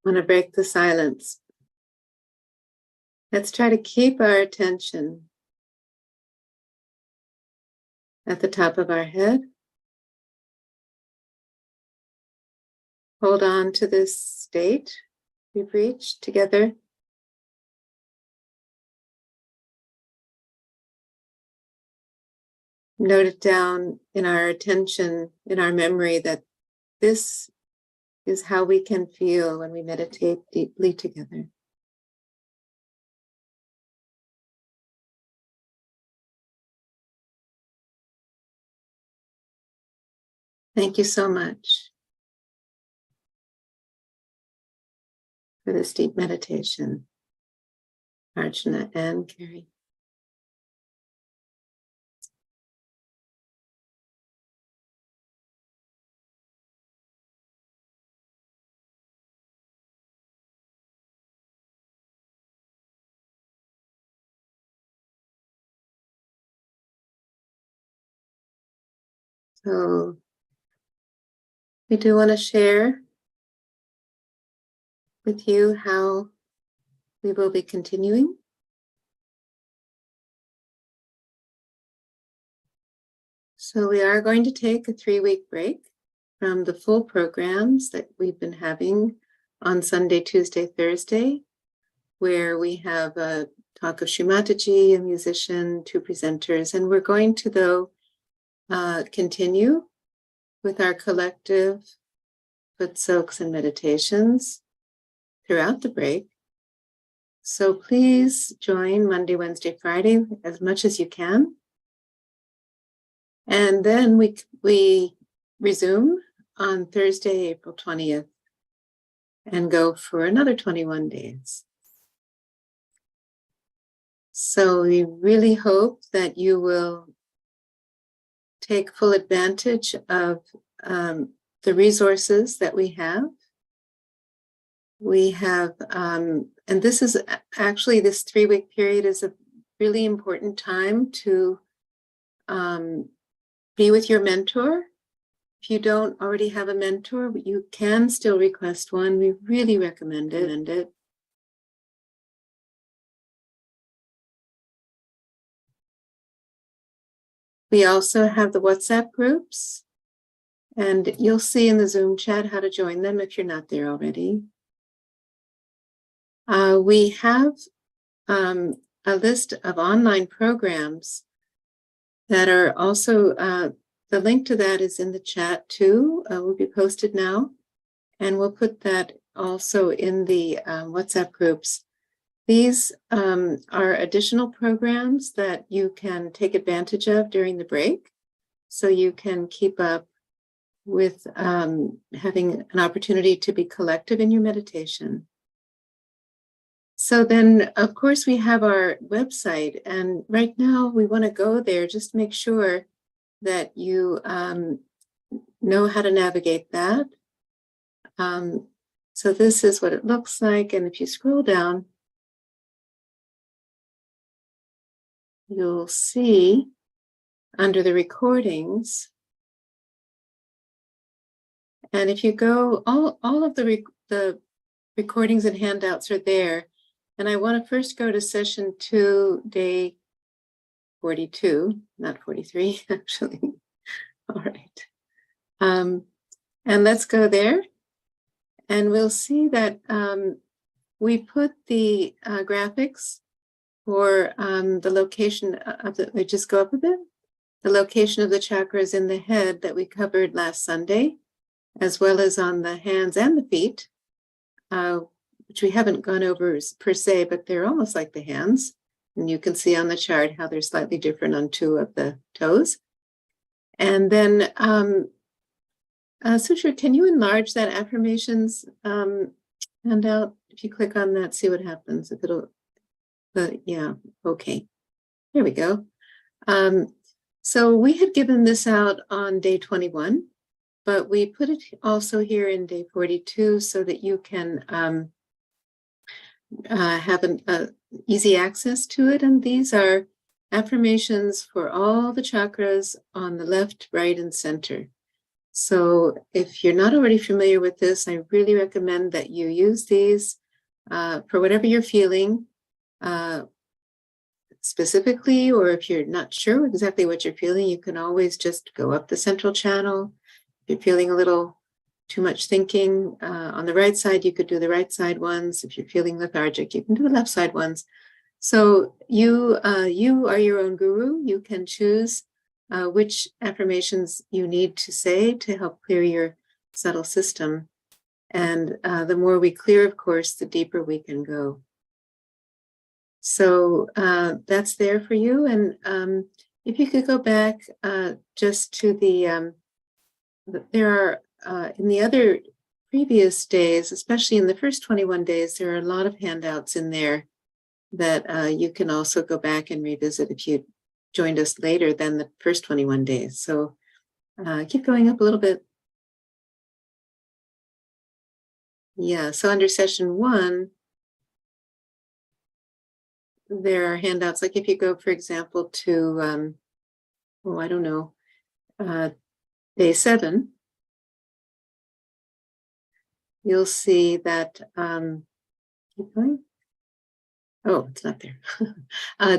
Want to break the silence. Let's try to keep our attention at the top of our head. Hold on to this state we've reached together. note it down in our attention, in our memory, that this is how we can feel when we meditate deeply together. Thank you so much for this deep meditation, Archana and Kerry. So we do want to share with you how we will be continuing. So we are going to take a 3-week break from the full programs that we've been having on Sunday, Tuesday, Thursday, where we have a talk of Shri Mataji, a musician, 2 presenters, and we're going to, though, continue with our collective foot soaks and meditations throughout the break. So please join Monday, Wednesday, Friday as much as you can. And then we resume on Thursday, April 20th, and go for another 21 days. So we really hope that you will take full advantage of the resources that we have. We have, and this is actually, this 3-week period is a really important time to be with your mentor. If you don't already have a mentor, you can still request one. We really recommend it. We also have the WhatsApp groups, and you'll see in the Zoom chat how to join them if you're not there already. We have a list of online programs that are also, the link to that is in the chat too, will be posted now, and we'll put that also in the WhatsApp groups. These are additional programs that you can take advantage of during the break, so you can keep up with having an opportunity to be collective in your meditation. So then, of course, we have our website, and right now we want to go there. Just make sure that you know how to navigate that. So this is what it looks like, and if you scroll down, you'll see under the recordings, and if you go, all of the recordings and handouts are there. And I want to first go to session 2, day 42, not 43, actually. All right. And let's go there. And we'll see that we put the graphics for the location of the, we just go up a bit, the location of the chakras in the head that we covered last Sunday, as well as on the hands and the feet, which we haven't gone over per se, but they're almost like the hands. And you can see on the chart how they're slightly different on 2 of the toes. And then, Sutra, can you enlarge that affirmations handout? If you click on that, see what happens. If it'll, yeah, okay. Here we go. So we had given this out on day 21, but we put it also here in day 42 so that you can have an easy access to it. And these are affirmations for all the chakras on the left, right, and center. So if you're not already familiar with this, I really recommend that you use these for whatever you're feeling specifically, or if you're not sure exactly what you're feeling, you can always just go up the central channel. If you're feeling a little too much thinking on the right side, you could do the right side ones. If you're feeling lethargic, you can do the left side ones. So you are your own guru. You can choose which affirmations you need to say to help clear your subtle system. And the more we clear, of course, the deeper we can go. So that's there for you. And if you could go back just to there are, in the other previous days, especially in the first 21 days, there are a lot of handouts in there that you can also go back and revisit if you joined us later than the first 21 days. So keep going up a little bit. Yeah, so under session 1, there are handouts, like if you go, for example, to, I don't know, day 7, you'll see that, keep going. Oh, it's not there.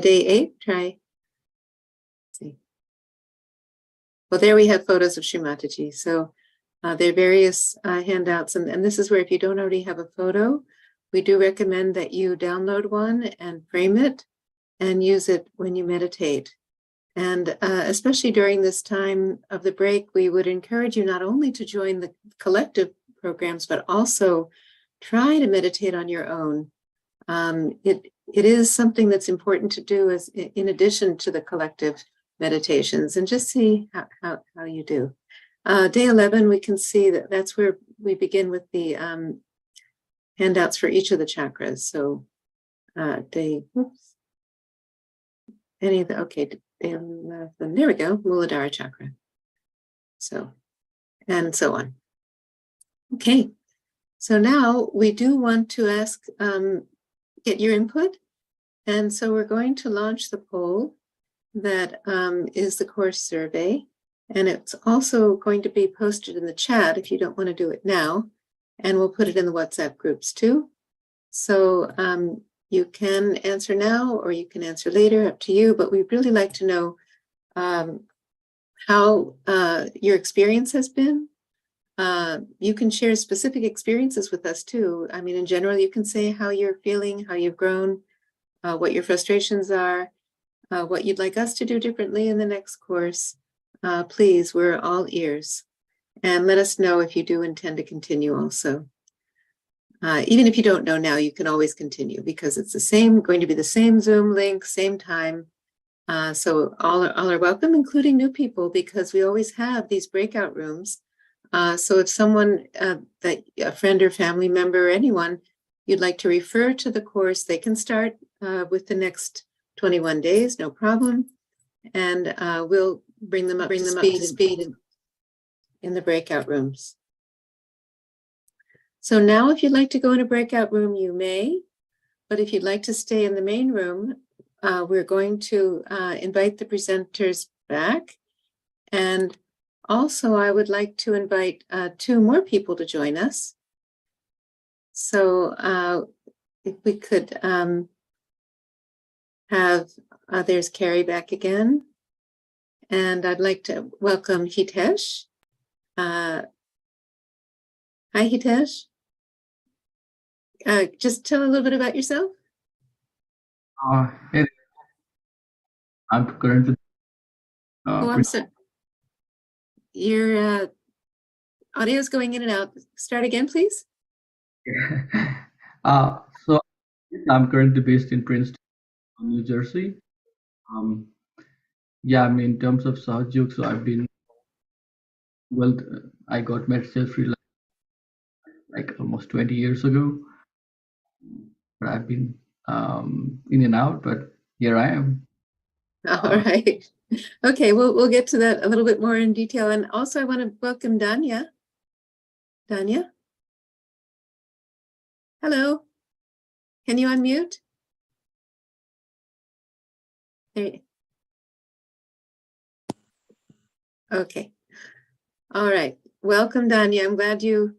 Day 8, try. Let's see. Well, there we have photos of Shri Mataji. So there are various handouts. And this is where if you don't already have a photo, we do recommend that you download one and frame it and use it when you meditate. And especially during this time of the break, we would encourage you not only to join the collective programs, but also try to meditate on your own. It is something that's important to do as in addition to the collective meditations, and just see how you do. Day 11, we can see that that's where we begin with the handouts for each of the chakras. So day 11, there we go, Muladhara chakra. So, and so on. Okay, so now we do want to ask, get your input. And so we're going to launch the poll that is the course survey. And it's also going to be posted in the chat if you don't want to do it now. And we'll put it in the WhatsApp groups too. So you can answer now or you can answer later, up to you. But we'd really like to know how your experience has been. You can share specific experiences with us too. I mean, in general, you can say how you're feeling, how you've grown, what your frustrations are, what you'd like us to do differently in the next course. Please, we're all ears. And let us know if you do intend to continue also. Even if you don't know now, you can always continue because it's going to be the same Zoom link, same time. So all are welcome, including new people, because we always have these breakout rooms. So if someone, a friend or family member or anyone, you'd like to refer to the course, they can start with the next 21 days, no problem. And we'll bring them up to speed in the breakout rooms. So now if you'd like to go in a breakout room, you may, but if you'd like to stay in the main room, we're going to invite the presenters back. And also, I would like to invite 2 more people to join us. So if we could have, there's Kerry back again. And I'd like to welcome Hitesh. Hi, Hitesh. Just tell a little bit about yourself. Hey, I'm currently. I'm sorry. Your audio is going in and out. Start again, please. So I'm currently based in Princeton, New Jersey. Yeah, I mean, in terms of Sahaja Yoga, so I've been, well, I got meditation free like almost 20 years ago. But I've been in and out, but here I am. All right. Okay, we'll get to that a little bit more in detail. And also I want to welcome Danya. Danya? Hello. Can you unmute? There. Okay. All right. Welcome, Danya. I'm glad you,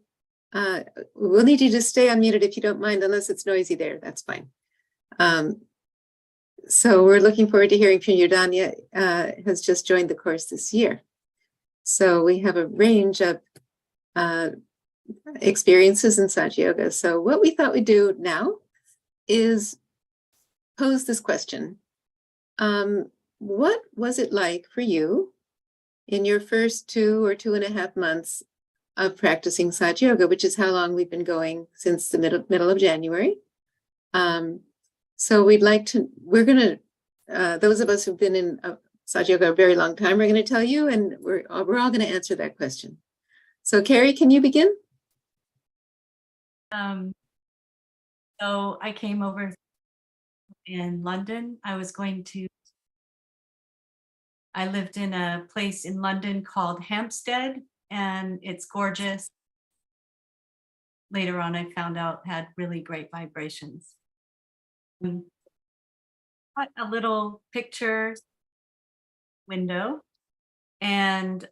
we'll need you to stay unmuted if you don't mind, unless it's noisy there. That's fine. So we're looking forward to hearing from you. Danya has just joined the course this year. So we have a range of experiences in Sahaja Yoga. So what we thought we'd do now is pose this question. What was it like for you in your first 2 or 2.5 months of practicing Sahaja Yoga, which is how long we've been going since the middle of January. So we're going to, those of us who've been in Sahaja Yoga a very long time, we're going to tell you, and we're all going to answer that question. So Kerry, can you begin? So I came over in London. I lived in a place in London called Hampstead, and it's gorgeous. Later on, I found out had really great vibrations. Got a little picture window, and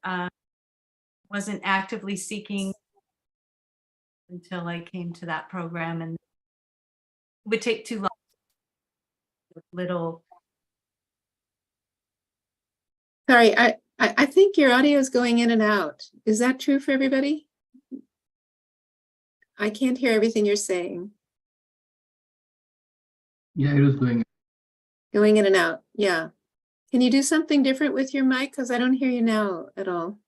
wasn't actively seeking until I came to that program, and it would take too long. Sorry, I think your audio is going in and out. Is that true for everybody? I can't hear everything you're saying. Yeah, it was going in and out. Yeah. Can you do something different with your mic? Because I don't hear you now at all.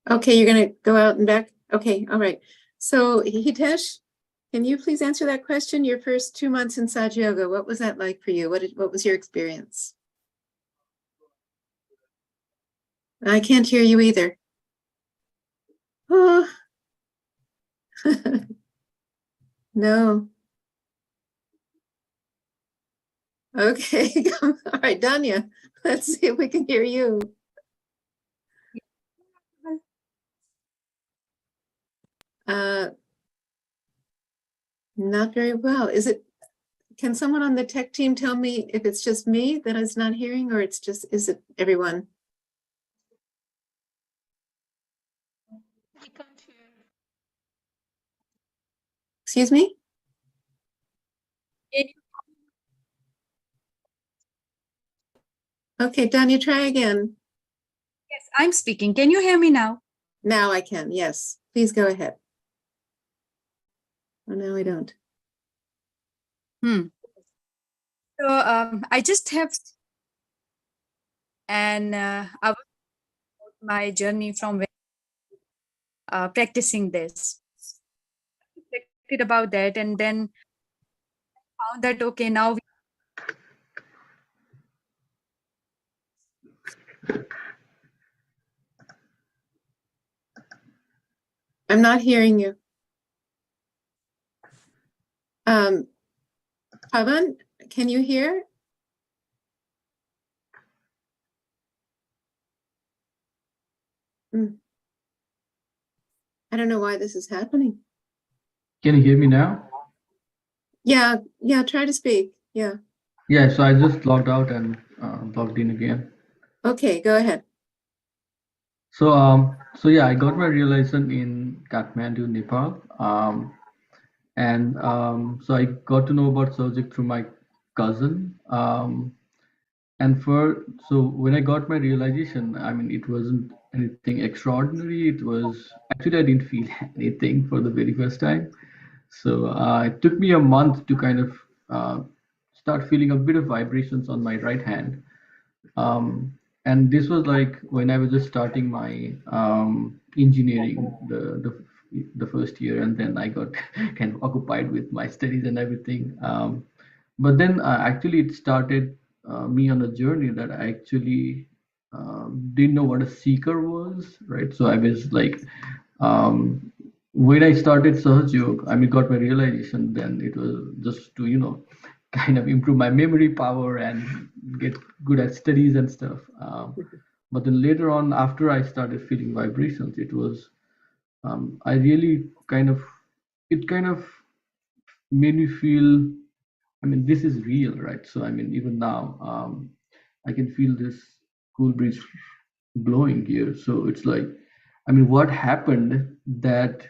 Okay, you're going to go out and back? Okay, all right. So Hitesh, can you please answer that question? Your first 2 months in Sahaja Yoga, what was that like for you? What was your experience? I can't hear you either. Oh. No. Okay, all right, Danya, let's see if we can hear you. Not very well. Can someone on the tech team tell me if it's just me that is not hearing, or is it everyone? I can't hear. Excuse me? Okay, Danya, try again. Yes, I'm speaking. Can you hear me now? Now I can, yes. Please go ahead. Oh, no, I don't. So I just have, and I was my journey from practicing this. Reflected about that, and then found that okay, now I'm not hearing you. Pavan, can you hear? I don't know why this is happening. Can you hear me now? Yeah, try to speak. Yeah. Yeah, so I just logged out and logged in again. Okay, go ahead. So yeah, I got my realization in Kathmandu, Nepal. So I got to know about Sahaja through my cousin. So when I got my realization, I mean, it wasn't anything extraordinary. It was actually, I didn't feel anything for the very first time. So it took me a month to kind of start feeling a bit of vibrations on my right hand. And this was like when I was just starting my engineering, the first year, and then I got kind of occupied with my studies and everything. But then actually it started me on a journey that I actually didn't know what a seeker was, right? So I was like, when I started Sahaja Yoga, I mean, got my realization, then it was just to, kind of improve my memory power and get good at studies and stuff. But then later on, after I started feeling vibrations, it was, I really it kind of made me feel, I mean, this is real, right? So, I mean, even now, I can feel this cool breeze blowing here. So it's like, I mean, what happened that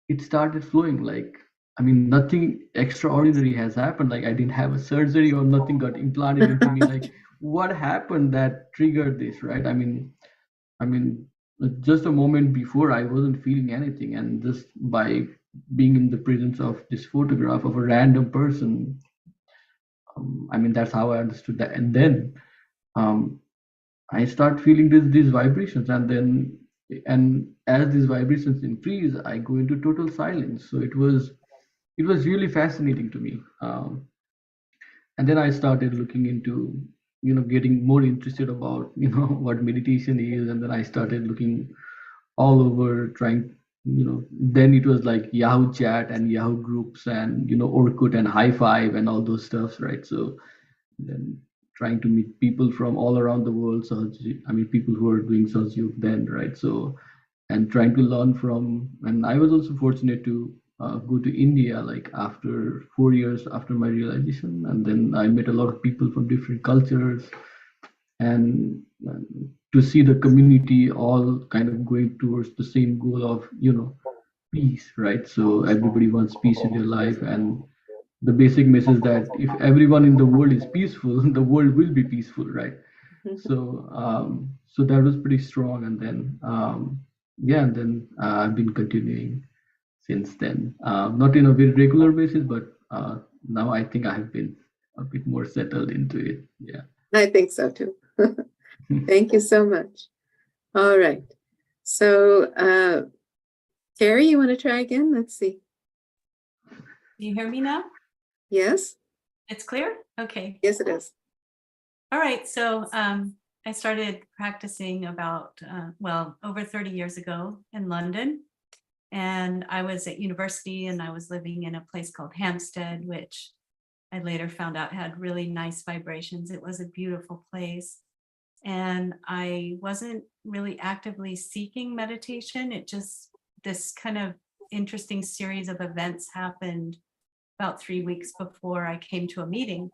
it started flowing like, I mean, nothing extraordinary has happened. Like I didn't have a surgery or nothing got implanted into me. Like what happened that triggered this, right? I mean, just a moment before I wasn't feeling anything, and just by being in the presence of this photograph of a random person, I mean, that's how I understood that. And then I start feeling these vibrations, and as these vibrations increase, I go into total silence. So it was really fascinating to me. And then I started looking into, getting more interested about, what meditation is. And then I started looking all over, trying, then it was like Yahoo chat and Yahoo groups and, Orkut and High Five and all those stuffs, right? So then trying to meet people from all around the world. So, I mean, people who are doing Sahaja Yoga then, right? So, and trying to learn from, and I was also fortunate to go to India, like after 4 years after my realization. And then I met a lot of people from different cultures, and to see the community all kind of going towards the same goal of, peace, right? So everybody wants peace in their life. And the basic message that if everyone in the world is peaceful, the world will be peaceful, right? So that was pretty strong. And then I've been continuing since then, not in a very regular basis, but now I think I have been a bit more settled into it. Yeah. I think so too. Thank you so much. All right. So, Kerry, you want to try again? Let's see. Do you hear me now? Yes? It's clear? Okay. Yes, it is. All right. So I started practicing about, over 30 years ago in London. And I was at university, and I was living in a place called Hampstead, which I later found out had really nice vibrations. It was a beautiful place. And I wasn't really actively seeking meditation. It just, this kind of interesting series of events happened about 3 weeks before I came to a meeting.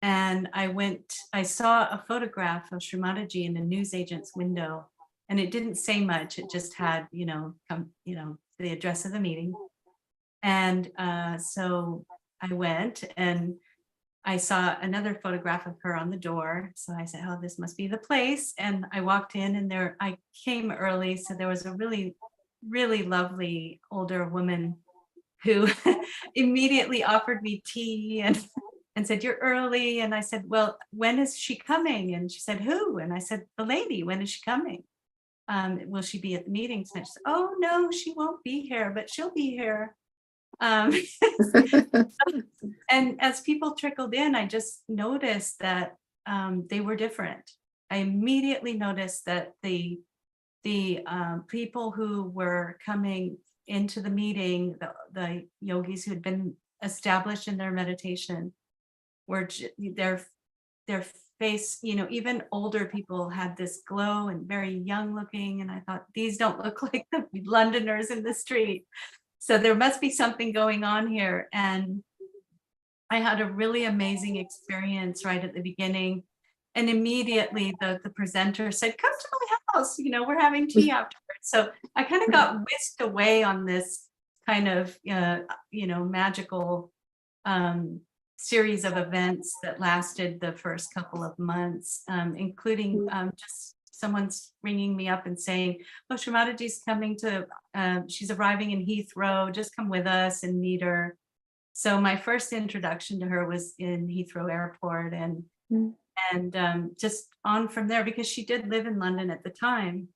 And I saw a photograph of Shri Mataji in a newsagent's window, and it didn't say much. It just had, the address of the meeting. And so I went, and I saw another photograph of her on the door. So I said, oh, this must be the place. And I walked in, and I came early. So there was a really, really lovely older woman who immediately offered me tea and said, you're early. And I said, well, when is she coming? And she said, who? And I said, the lady. When is she coming? Will she be at the meeting tonight? She said, oh, no, she won't be here, but she'll be here. And as people trickled in, I just noticed that they were different. I immediately noticed that the people who were coming into the meeting, the yogis who had been established in their meditation, were their face, even older people had this glow and very young looking. And I thought, these don't look like the Londoners in the street. So there must be something going on here. And I had a really amazing experience right at the beginning. And immediately the presenter said, come to my house, we're having tea afterwards. So I kind of got whisked away on this kind of, magical series of events that lasted the first couple of months, including just someone's ringing me up and saying, oh, Shri Mataji's coming she's arriving in Heathrow, just come with us and meet her. So my first introduction to her was in Heathrow Airport, and just on from there, because she did live in London at the time.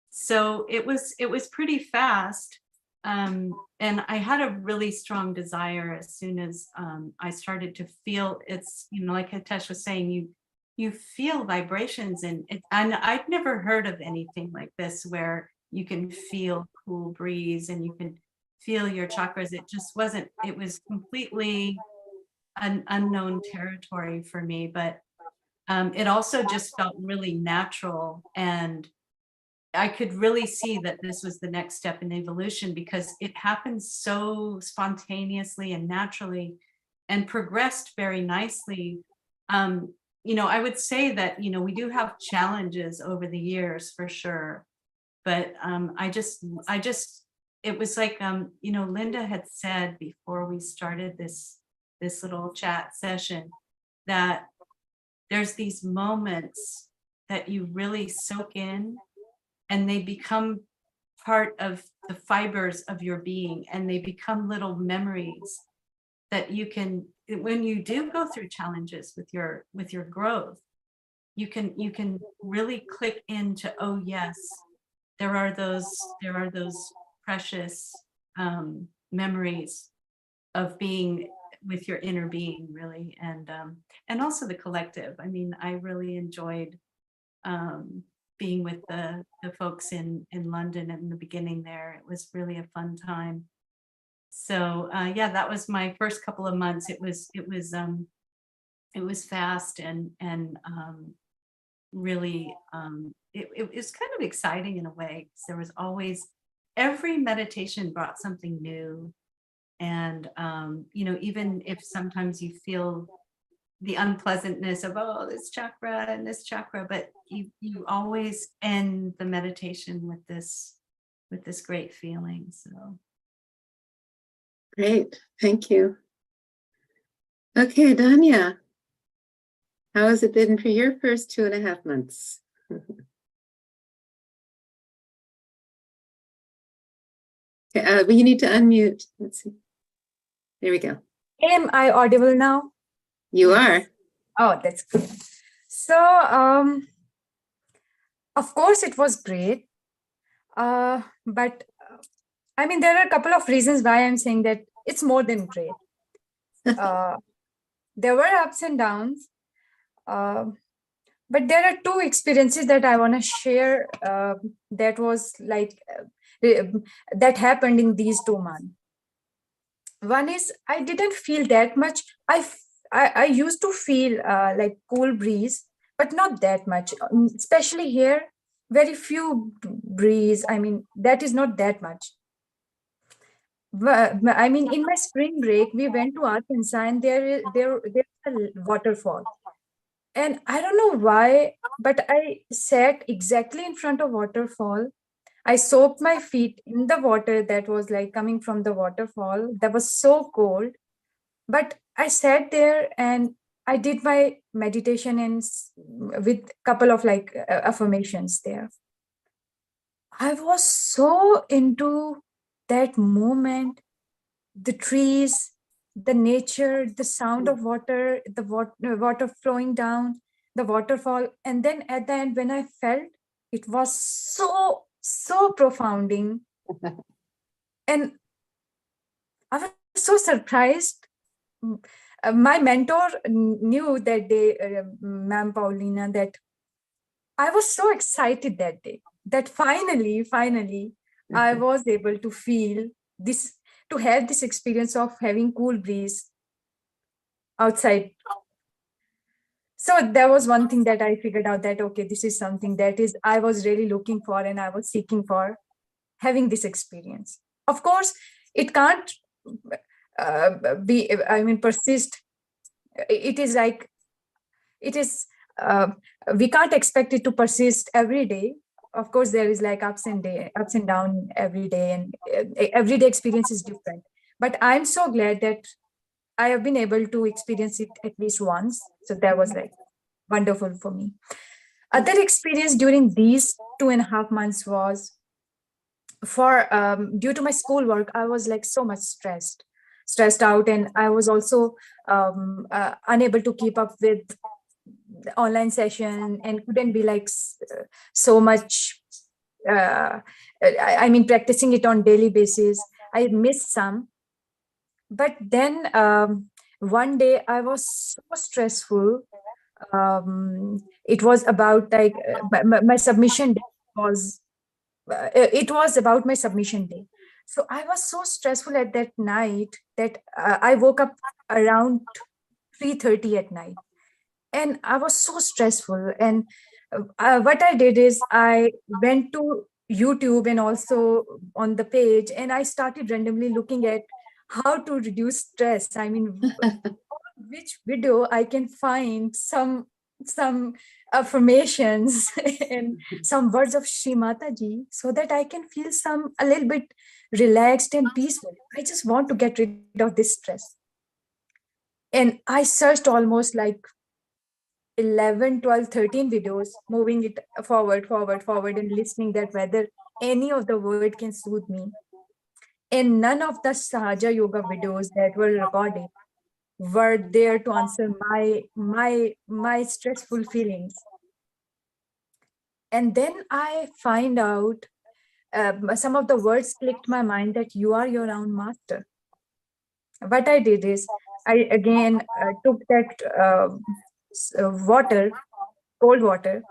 So it was pretty fast. And I had a really strong desire as soon as I started to feel, it's, like Hitesh was saying, you feel vibrations, and I'd never heard of anything like this where you can feel cool breeze and you can feel your chakras. It just wasn't, it was completely an unknown territory for me, but it also just felt really natural. And I could really see that this was the next step in evolution, because it happened so spontaneously and naturally and progressed very nicely. I would say that, we do have challenges over the years for sure, but it was like, Linda had said before we started this little chat session, that there's these moments that you really soak in, and they become part of the fibers of your being, and they become little memories that you can, when you do go through challenges with your growth, you can really click into, oh yes, there are those precious memories of being with your inner being, really, and also the collective. I mean, I really enjoyed being with the folks in London in the beginning there. It was really a fun time. So yeah, that was my first couple of months. It was fast and really it was kind of exciting in a way, because there was always, every meditation brought something new. And you know, even if sometimes you feel the unpleasantness of, oh, this chakra and this chakra, but you always end the meditation with this great feeling. So Great, thank you. Okay, Danya, how has it been for your first 2.5 months? Okay, well, you need to unmute. Let's see. There we go. Am I audible now? You are. Oh, that's good. So, of course, it was great. But I mean, there are a couple of reasons why I'm saying that it's more than great. There were ups and downs. But there are two experiences that I want to share that was like, that happened in these 2 months. One is, I didn't feel that much. I used to feel like cool breeze, but not that much. Especially here, very few breeze. I mean, that is not that much. I mean, in my spring break, we went to Archana, and there's a waterfall. And I don't know why, but I sat exactly in front of waterfall. I soaked my feet in the water that was like coming from the waterfall. That was so cold. But I sat there and I did my meditation and with a couple of like affirmations there. I was so into that moment, the trees, the nature, the sound of water, the water flowing down, the waterfall. And then at the end, when I felt, it was so profounding. And I was so surprised. My mentor knew that day, Ma'am Paulina, that I was so excited that day, that finally, I was able to feel this, to have this experience of having cool breeze outside. So there was one thing that I figured out, that, okay, this is something that is I was really looking for and I was seeking for, having this experience. Of course, it can't persist. It is like, it is, we can't expect it to persist every day. Of course, there is like ups and down every day, and everyday experience is different. But I'm so glad that I have been able to experience it at least once. So that was like wonderful for me. Other experience during these 2.5 months was, for due to my schoolwork, I was like so much stressed out, and I was also unable to keep up with the online session, and couldn't be like so much I mean, practicing it on daily basis. I missed some. But then one day I was so stressful. It was about like my submission day was, it was about my submission day. So I was so stressful at that night that I woke up around 3:30 at night, and I was so stressful. And what I did is I went to YouTube and also on the page, and I started randomly looking at how to reduce stress. I mean, which video I can find some affirmations and some words of Shri Mataji, so that I can feel a little bit relaxed and peaceful. I just want to get rid of this stress. And I searched almost like 11, 12, 13 videos, moving it forward and listening that whether any of the word can soothe me. And none of the Sahaja Yoga videos that were recorded were there to answer my stressful feelings. And then I find out some of the words clicked my mind that you are your own master. What I did is I again took that water, cold water,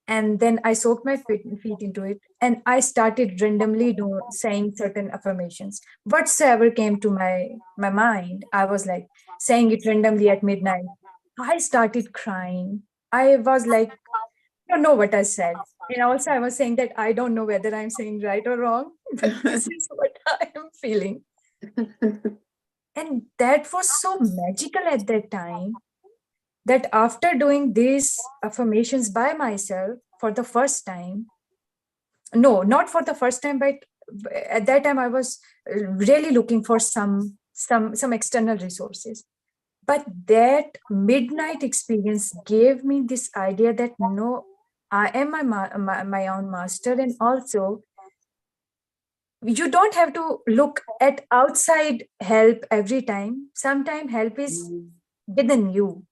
and then I soaked my feet into it, and I started randomly saying certain affirmations. Whatsoever came to my mind, I was like saying it randomly at midnight. I started crying. I was like, I don't know what I said. And also I was saying that I don't know whether I'm saying right or wrong, but this is what I am feeling. And that was so magical at that time, that after doing these affirmations by myself for the first time, no, not for the first time, but at that time I was really looking for some external resources. But that midnight experience gave me this idea that no, I am my own master. And also, you don't have to look at outside help every time. Sometimes help is within you.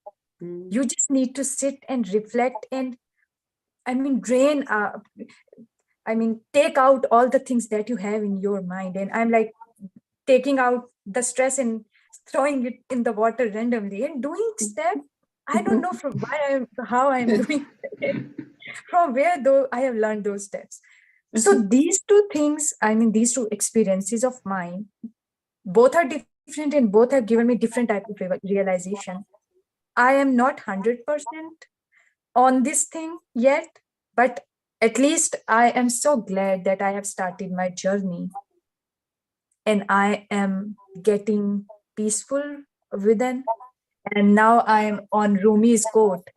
You just need to sit and reflect and, take out all the things that you have in your mind. And I'm like taking out the stress and throwing it in the water randomly and doing steps. I don't know from how I'm doing it, from where though I have learned those steps. So these two things, these two experiences of mine, both are different and both have given me different type of realization. I am not 100% on this thing yet, but at least I am so glad that I have started my journey and I am getting peaceful within. And now I am on Rumi's quote.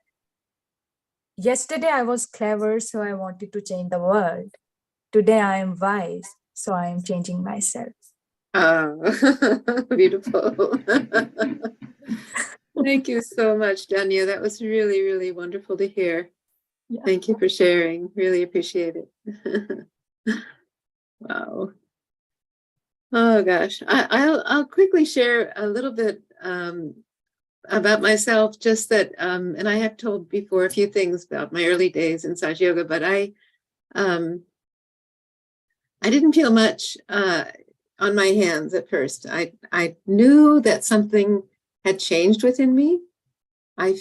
Yesterday I was clever, so I wanted to change the world. Today I am wise, so I am changing myself. Oh, beautiful. Thank you so much, Danya. That was really, really wonderful to hear. Yeah. Thank you for sharing. Really appreciate it. Wow. Oh gosh, I'll quickly share a little bit about myself. Just that, and I have told before a few things about my early days in Sahaja Yoga, but I didn't feel much on my hands at first. I knew that something had changed within me. I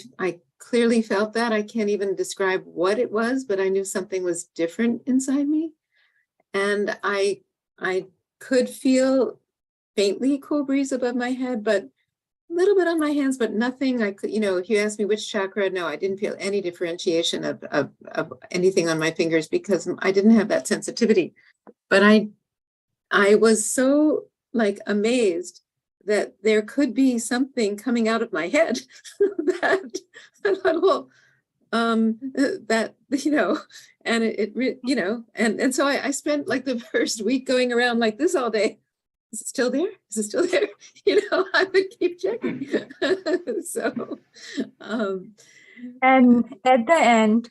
clearly felt that. I can't even describe what it was, but I knew something was different inside me. And I could feel faintly cool breeze above my head, but a little bit on my hands, but nothing. I could, if you asked me which chakra, no, I didn't feel any differentiation of anything on my fingers because I didn't have that sensitivity. But I was so amazed that there could be something coming out of my head that I thought, well, that, and and so I spent the first week going around like this all day. Is it still there? Is it still there? I would keep checking. So, and at the end,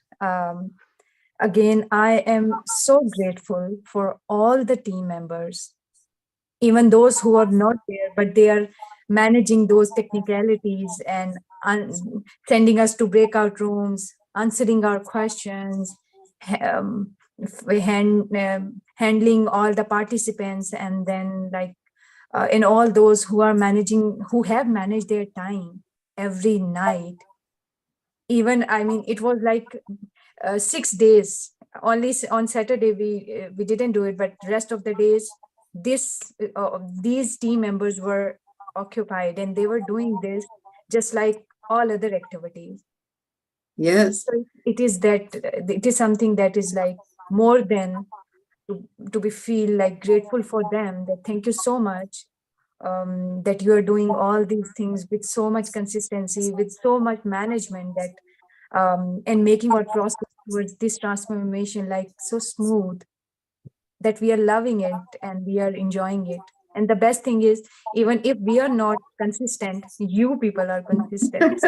again, I am so grateful for all the team members, even those who are not there, but they are managing those technicalities and sending us to breakout rooms, answering our questions, handling all the participants, and then and all those who have managed their time every night. Even, it was 6 days. Only on Saturday we didn't do it, but rest of the days, these team members were occupied and they were doing this just like all other activities. yes. So it is something that is more than to be feel grateful for them, that thank you so much, that you are doing all these things with so much consistency, with so much management, that and making our process towards this transformation so smooth, that we are loving it and we are enjoying it. And the best thing is, even if we are not consistent, you people are consistent.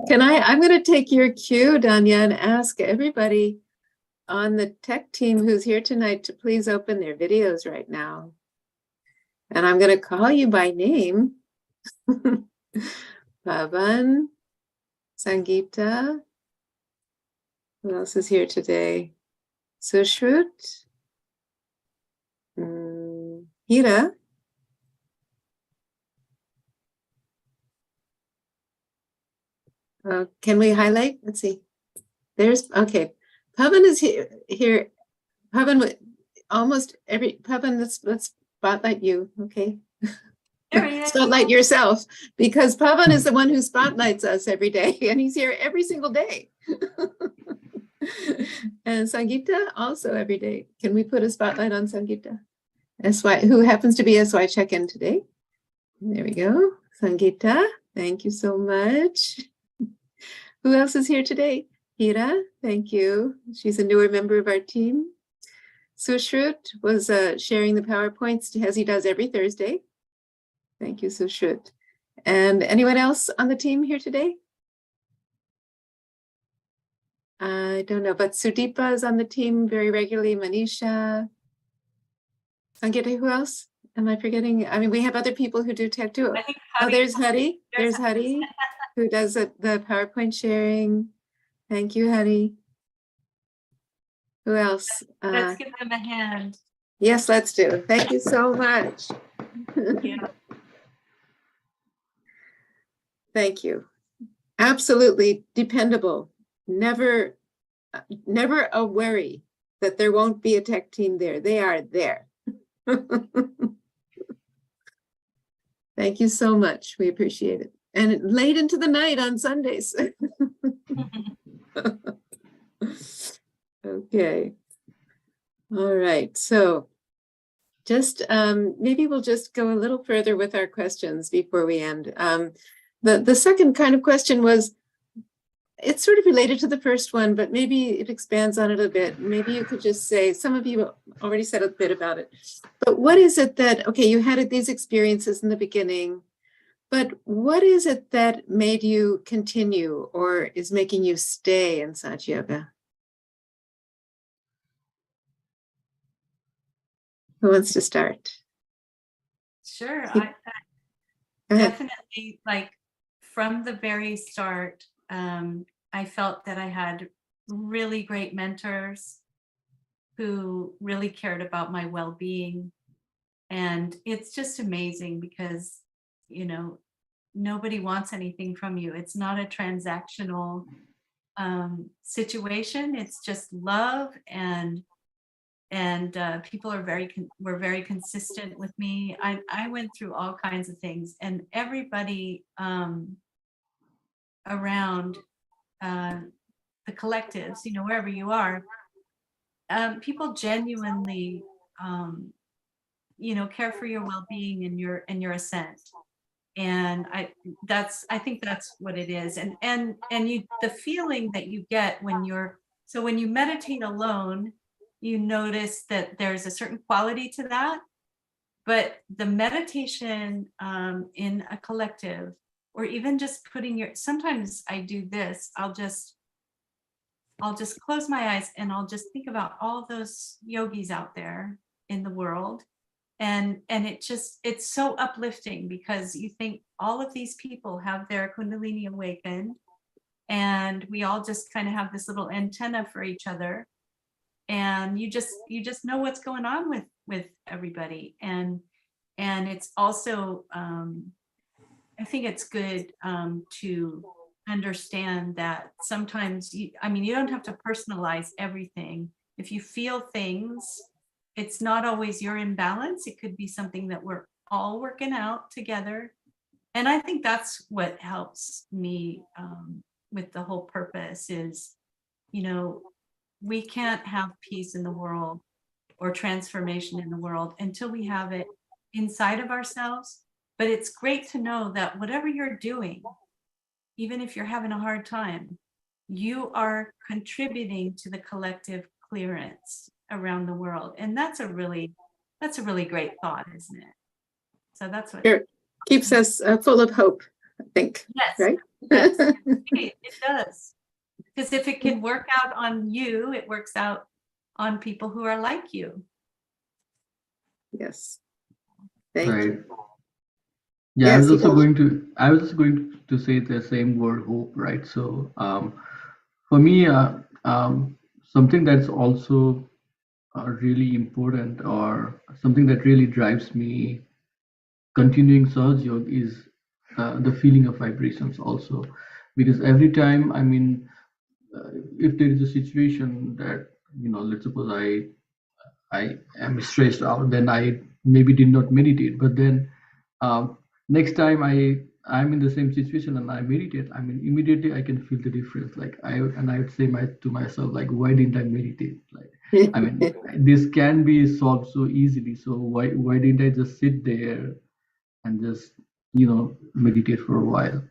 I'm going to take your cue, Danya, and ask everybody on the tech team who's here tonight to please open their videos right now. And I'm going to call you by name. Pavan, Sangeeta. Who else is here today? Sushrut, Hira. Can we highlight? Let's see. There's, okay. Pavan is here. Pavan, almost every, Pavan, let's spotlight you, okay? Spotlight yourself, because Pavan is the one who spotlights us every day, and he's here every single day. And Sangeeta also every day. Can we put a spotlight on Sangeeta? SY, who happens to be SY check-in today. There we go. Sangeeta, thank you so much. Who else is here today? Hira, thank you. She's a newer member of our team. Sushrut was sharing the PowerPoints as he does every Thursday. Thank you, Sushrut. And anyone else on the team here today? I don't know, but Sudeepa is on the team very regularly. Manisha. Sangeeta, who else? Am I forgetting? I mean, we have other people who do tech too. Oh, there's Hari. There's Hari, who does the PowerPoint sharing. Thank you, Hari. Who else? Let's give them a hand. Yes, let's do. Thank you so much. Yeah. Thank you. Absolutely dependable. Never a worry that there won't be a tech team there. They are there. Thank you so much. We appreciate it. And late into the night on Sundays. Okay. All right. So just maybe we'll just go a little further with our questions before we end. The second kind of question was, it's sort of related to the first one, but maybe it expands on it a bit. Maybe you could just say, some of you already said a bit about it, but what is it that, okay, you had these experiences in the beginning, but what is it that made you continue or is making you stay in Sahaja Yoga? Who wants to start? Sure. Go ahead. Definitely, like from the very start, I felt that I had really great mentors who really cared about my well-being. And it's just amazing because, you know, nobody wants anything from you. It's not a transactional situation. It's just love, and people are were very consistent with me. I went through all kinds of things, and everybody around the collectives, you know, wherever you are, people genuinely, you know, care for your well-being and your ascent. And I think that's what it is. And you, the feeling that you get when when you meditate alone, you notice that there's a certain quality to that, but the meditation in a collective, or even just putting sometimes I do this, I'll just close my eyes and I'll just think about all those yogis out there in the world. And it's so uplifting, because you think all of these people have their Kundalini awakened, and we all just kind of have this little antenna for each other. And you just know what's going on with everybody. And it's also, I think it's good to understand that sometimes you don't have to personalize everything. If you feel things, it's not always your imbalance. It could be something that we're all working out together. And I think that's what helps me with the whole purpose is, you know, we can't have peace in the world or transformation in the world until we have it inside of ourselves. But it's great to know that whatever you're doing, even if you're having a hard time, you are contributing to the collective clearance around the world. And that's a really great thought, isn't it? So that's what It keeps us full of hope, I think. Yes, right? yes, it does. Because if it can work out on you, it works out on people who are like you. Yes. Thank Right. you. Yeah, Yes, I was just going to say the same word, hope, right? So for me, something that's also really important, or something that really drives me continuing Sahaja Yoga, is the feeling of vibrations also. Because every time, I mean, if there is a situation that, let's suppose I am stressed out, then I maybe did not meditate. But then next time I'm in the same situation and I meditate, I mean, immediately I can feel the difference. Like I would say to myself, like, why didn't I meditate? Like, I mean, this can be solved so easily. So why didn't I just sit there and just meditate for a while?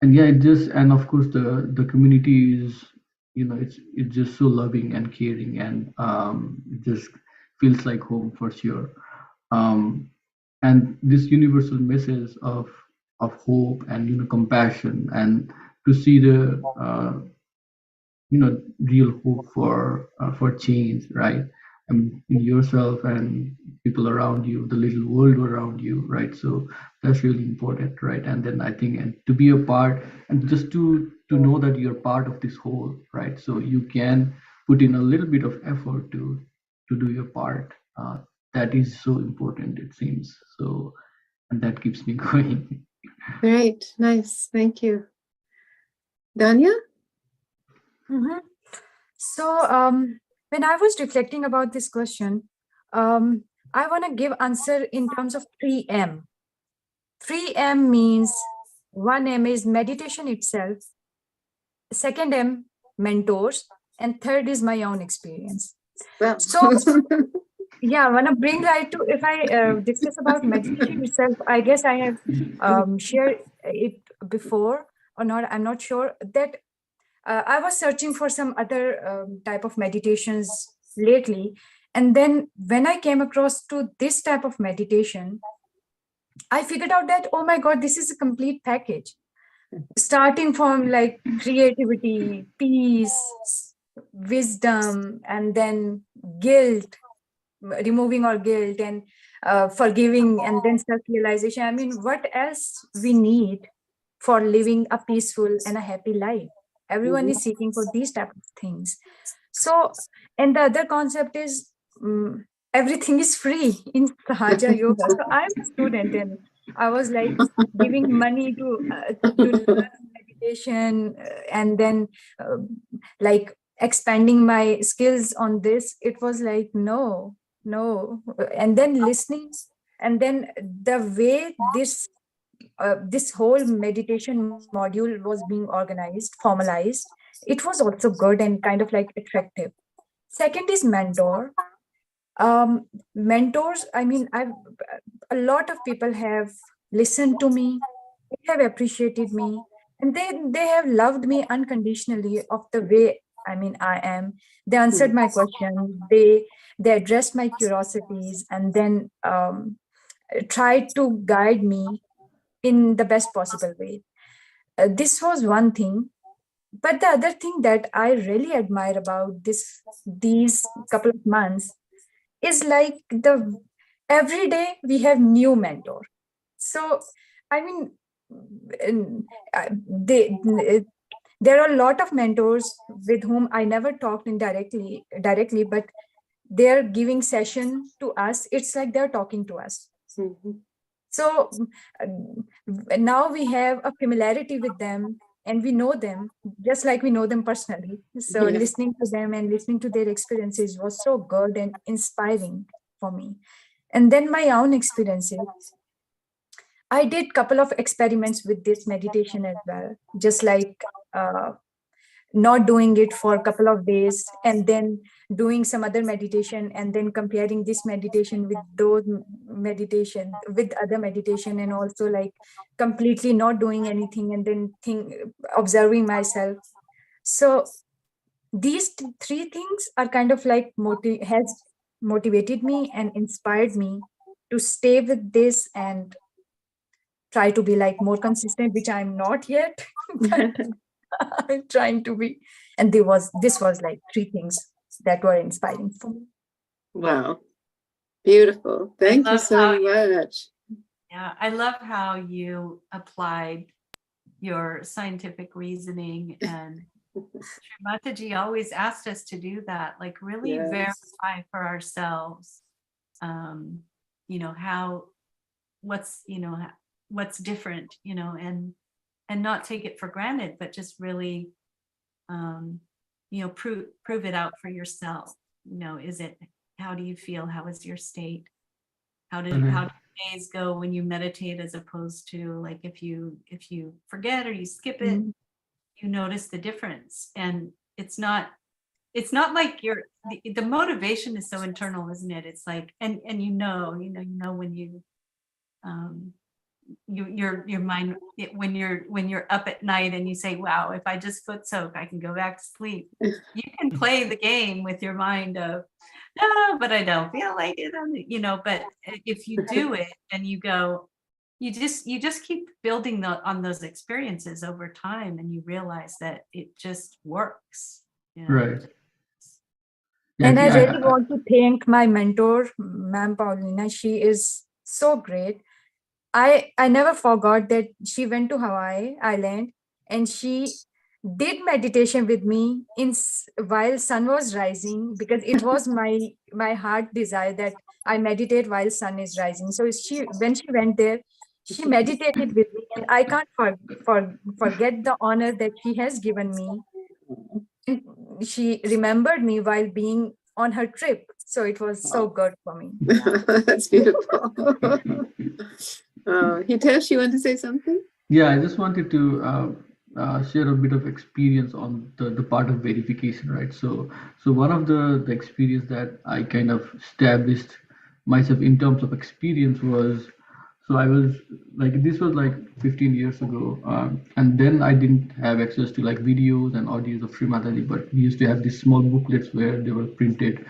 And yeah, and of course the community is, it's just so loving and caring, and it just feels like home for sure. And this universal message of hope and compassion, and to see the real hope for change, right? In yourself and people around you, the little world around you, right? So that's really important, right? And then I think, and to be a part, and just to know that you're part of this whole, right? So you can put in a little bit of effort to do your part. That is so important, it seems. So, and that keeps me going. Great. Nice. Thank you. Danya? Mhm. So when I was reflecting about this question, I want to give answer in terms of 3M. 3M means 1M is meditation itself, second M, mentors, and third is my own experience. Well, So yeah, I want to bring right to, if I discuss about meditation itself, I guess I have shared it before or not, I'm not sure, that I was searching for some other type of meditations lately. And then when I came across to this type of meditation, I figured out that, oh my God, this is a complete package. Starting from like creativity, peace, wisdom, and then guilt, removing all guilt, and forgiving, and then self-realization. I mean, what else we need for living a peaceful and a happy life? Everyone is seeking for these type of things. So, and the other concept is everything is free in Sahaja Yoga. So I'm a student, and I was like giving money to learn meditation, and then like expanding my skills on this. It was like no, and then listening, and then the way this whole meditation module was being organized, formalized, it was also good and kind of like attractive. Second is mentor. Mentors, I mean, a lot of people have listened to me, they have appreciated me, and they have loved me unconditionally of the way, I mean, I am. They answered my questions, they addressed my curiosities, and then tried to guide me in the best possible way. This was one thing. But the other thing that I really admire about these couple of months is like every day we have new mentor. So I mean, there are a lot of mentors with whom I never talked directly, but they're giving session to us. It's like they're talking to us. So now we have a familiarity with them, and we know them just like we know them personally. So listening to them and listening to their experiences was so good and inspiring for me. And then my own experiences, I did couple of experiments with this meditation as well, just like not doing it for a couple of days and then doing some other meditation, and then comparing this meditation with those meditation with other meditation, and also like completely not doing anything and then observing myself. So these three things are kind of like has motivated me and inspired me to stay with this and try to be like more consistent, which I'm not yet, but I'm trying to be. And this was like three things that were inspiring for me. Wow. Beautiful. Thank you love so how much. Yeah, I love how you applied your scientific reasoning, and Shri Mataji always asked us to do that, like really Yes. verify for ourselves, you know, what's different, you know, and not take it for granted, but just really, you know, prove it out for yourself. You know, how do you feel? How is your state? How do days go when you meditate, as opposed to like if you forget or you skip it, you notice the difference. And it's not like the motivation is so internal, isn't it? It's like, and you know when you your mind, when you're up at night and you say, wow, if I just foot soak, I can go back to sleep. You can play the game with your mind of, no, but I don't feel like it, you know. But if you do it and you go, you just keep building on those experiences over time, and you realize that it just works. You know? Right. Yeah, And I see, really want to thank my mentor, Ma'am Paulina. She is so great. I never forgot that she went to Hawaii Island and she did meditation with me while sun was rising, because it was my heart desire that I meditate while sun is rising. So when she went there, she meditated with me, and I can't forget the honor that she has given me. She remembered me while being on her trip. So it was so good for me. That's beautiful. Hitesh, you want to say something? Yeah, I just wanted to share a bit of experience on the part of verification, right? So one of the experience that I kind of established myself in terms of experience was, so I was like, this was like 15 years ago, and then I didn't have access to like videos and audios of Shri Mataji, but we used to have these small booklets where they were printed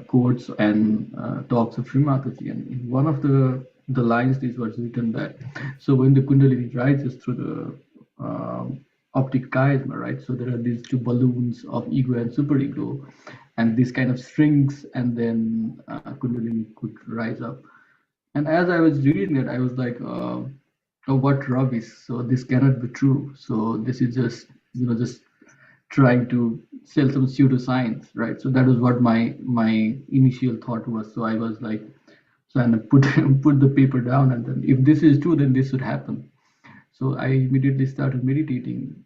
quotes and talks of Shri Mataji, and in one of the lines, this was written that, so when the Kundalini rises through the optic chiasma, right? So there are these two balloons of ego and superego, and this kind of strings, and then Kundalini could rise up. And as I was reading it, I was like, oh, what rubbish! So this cannot be true. So this is just just trying to sell some pseudoscience, right? So that was what my initial thought was. So I was like, so and I put the paper down, and then if this is true, then this should happen. So I immediately started meditating,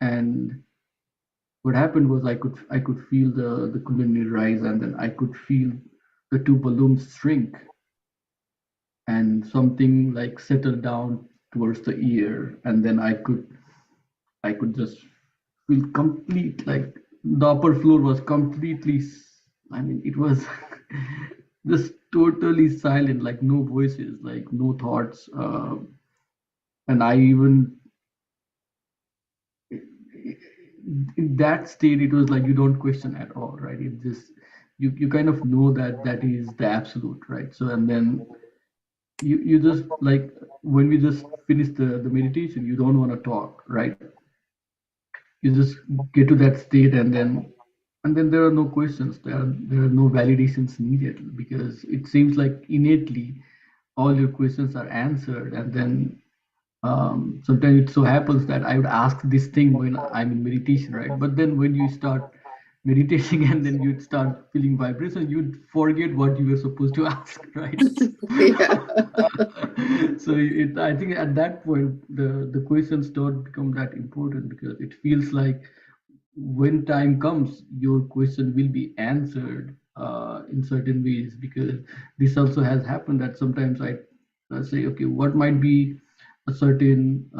and what happened was I could feel the Kundalini rise, and then I could feel the two balloons shrink, and something like settle down towards the ear, and then I could just feel complete, like the upper floor was completely, I mean, it was just totally silent, like no voices, like no thoughts, and I even in that state it was like you don't question at all, right? It just you kind of know that is the absolute, right? So and then you just like when we just finish the meditation, you don't want to talk, right? You just get to that state, and then there are no questions, there are no validations needed, because it seems like innately all your questions are answered. And then sometimes it so happens that I would ask this thing when I'm in meditation, right? But then when you start meditating and then you'd start feeling vibration, you'd forget what you were supposed to ask, right? So I think at that point the questions don't become that important, because it feels like when time comes, your question will be answered in certain ways. Because this also has happened that sometimes I say, okay, what might be a certain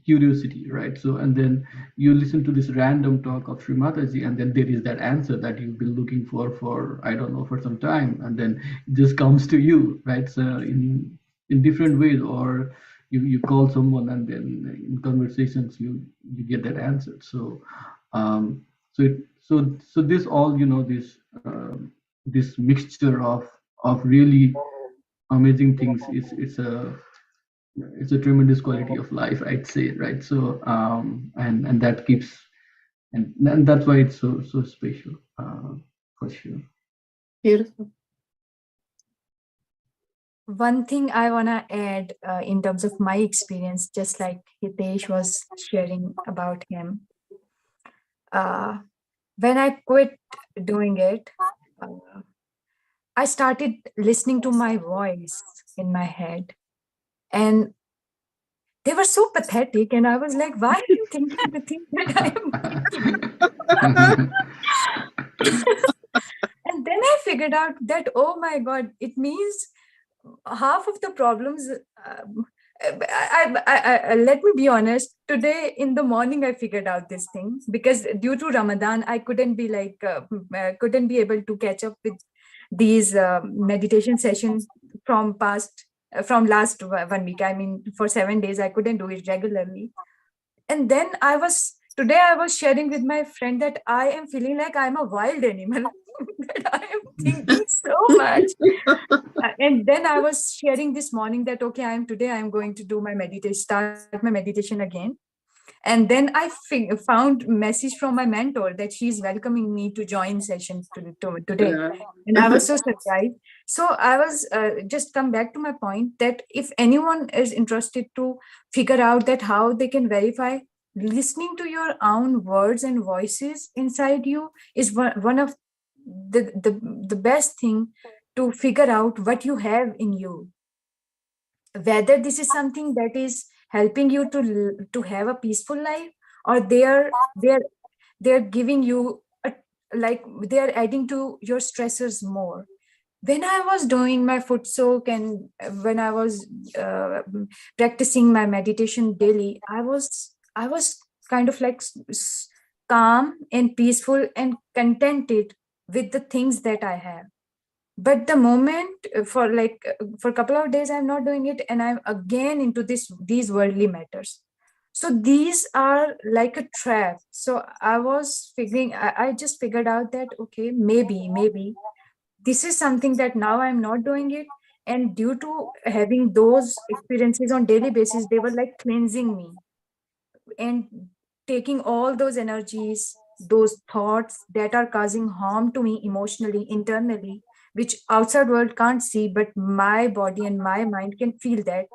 curiosity, right? So and then you listen to this random talk of Shri Mataji, and then there is that answer that you've been looking for I don't know, for some time, and then it just comes to you, right? So in different ways, or you call someone, and then in conversations you get that answer. So so this all, this mixture of really amazing things is it's a tremendous quality of life, I'd say, right? So and that keeps And that's why it's so special, for sure. Beautiful. One thing I want to add in terms of my experience, just like Hitesh was sharing about him, when I quit doing it, I started listening to my voice in my head, and they were so pathetic. And I was like, why are you thinking the things that I am thinking? And then I figured out that, oh my God, it means half of the problems. Let me be honest. Today in the morning, I figured out this thing because due to Ramadan, I couldn't be able to catch up with these meditation sessions from last 1 week. I mean, for 7 days, I couldn't do it regularly. And then today I was sharing with my friend that I am feeling like I'm a wild animal, that I am thinking so much. And then I was sharing this morning that, okay, today I'm going to do my meditation, start my meditation again. And then I found message from my mentor that she's welcoming me to join session today. And I was so surprised. So I was just come back to my point that if anyone is interested to figure out that how they can verify, listening to your own words and voices inside you is one of the best thing to figure out what you have in you. Whether this is something that is helping you to have a peaceful life, or they're giving you they are adding to your stressors more. When I was doing my foot soak and when I was practicing my meditation daily, I was kind of like calm and peaceful and contented with the things that I have. But the moment for a couple of days I'm not doing it, and I'm again into these worldly matters. So these are like a trap. So I just figured out that, okay, maybe this is something that now I'm not doing it. And due to having those experiences on daily basis, they were like cleansing me and taking all those energies, those thoughts that are causing harm to me emotionally, internally, which outside world can't see, but my body and my mind can feel that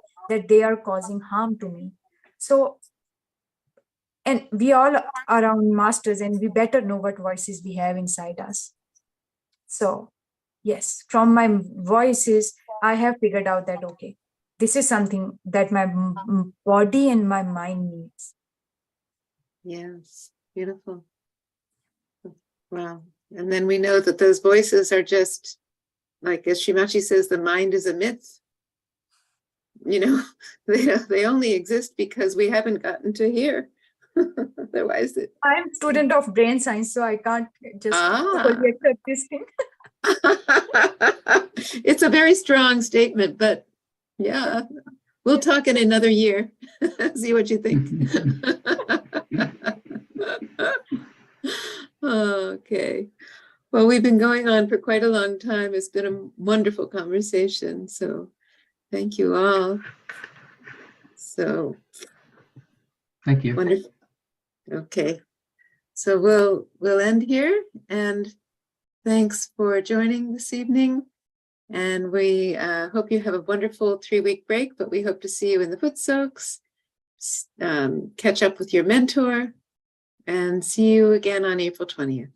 they are causing harm to me. So, and we all are our masters, and we better know what voices we have inside us. So yes, from my voices, I have figured out that, okay, this is something that my body and my mind needs. Yes, beautiful. Wow. And then we know that those voices are just, like as Shri Mataji says, the mind is a myth. You know, they only exist because we haven't gotten to here. Otherwise, I'm a student of brain science, so I can't just totally accept this thing. It's a very strong statement, but yeah, we'll talk in another year. See what you think. Okay. Well, we've been going on for quite a long time. It's been a wonderful conversation. So thank you all. So Thank you. wonderful. Okay. So we'll end here, and thanks for joining this evening. And we hope you have a wonderful 3-week break, but we hope to see you in the foot soaks, catch up with your mentor, and see you again on April 20th.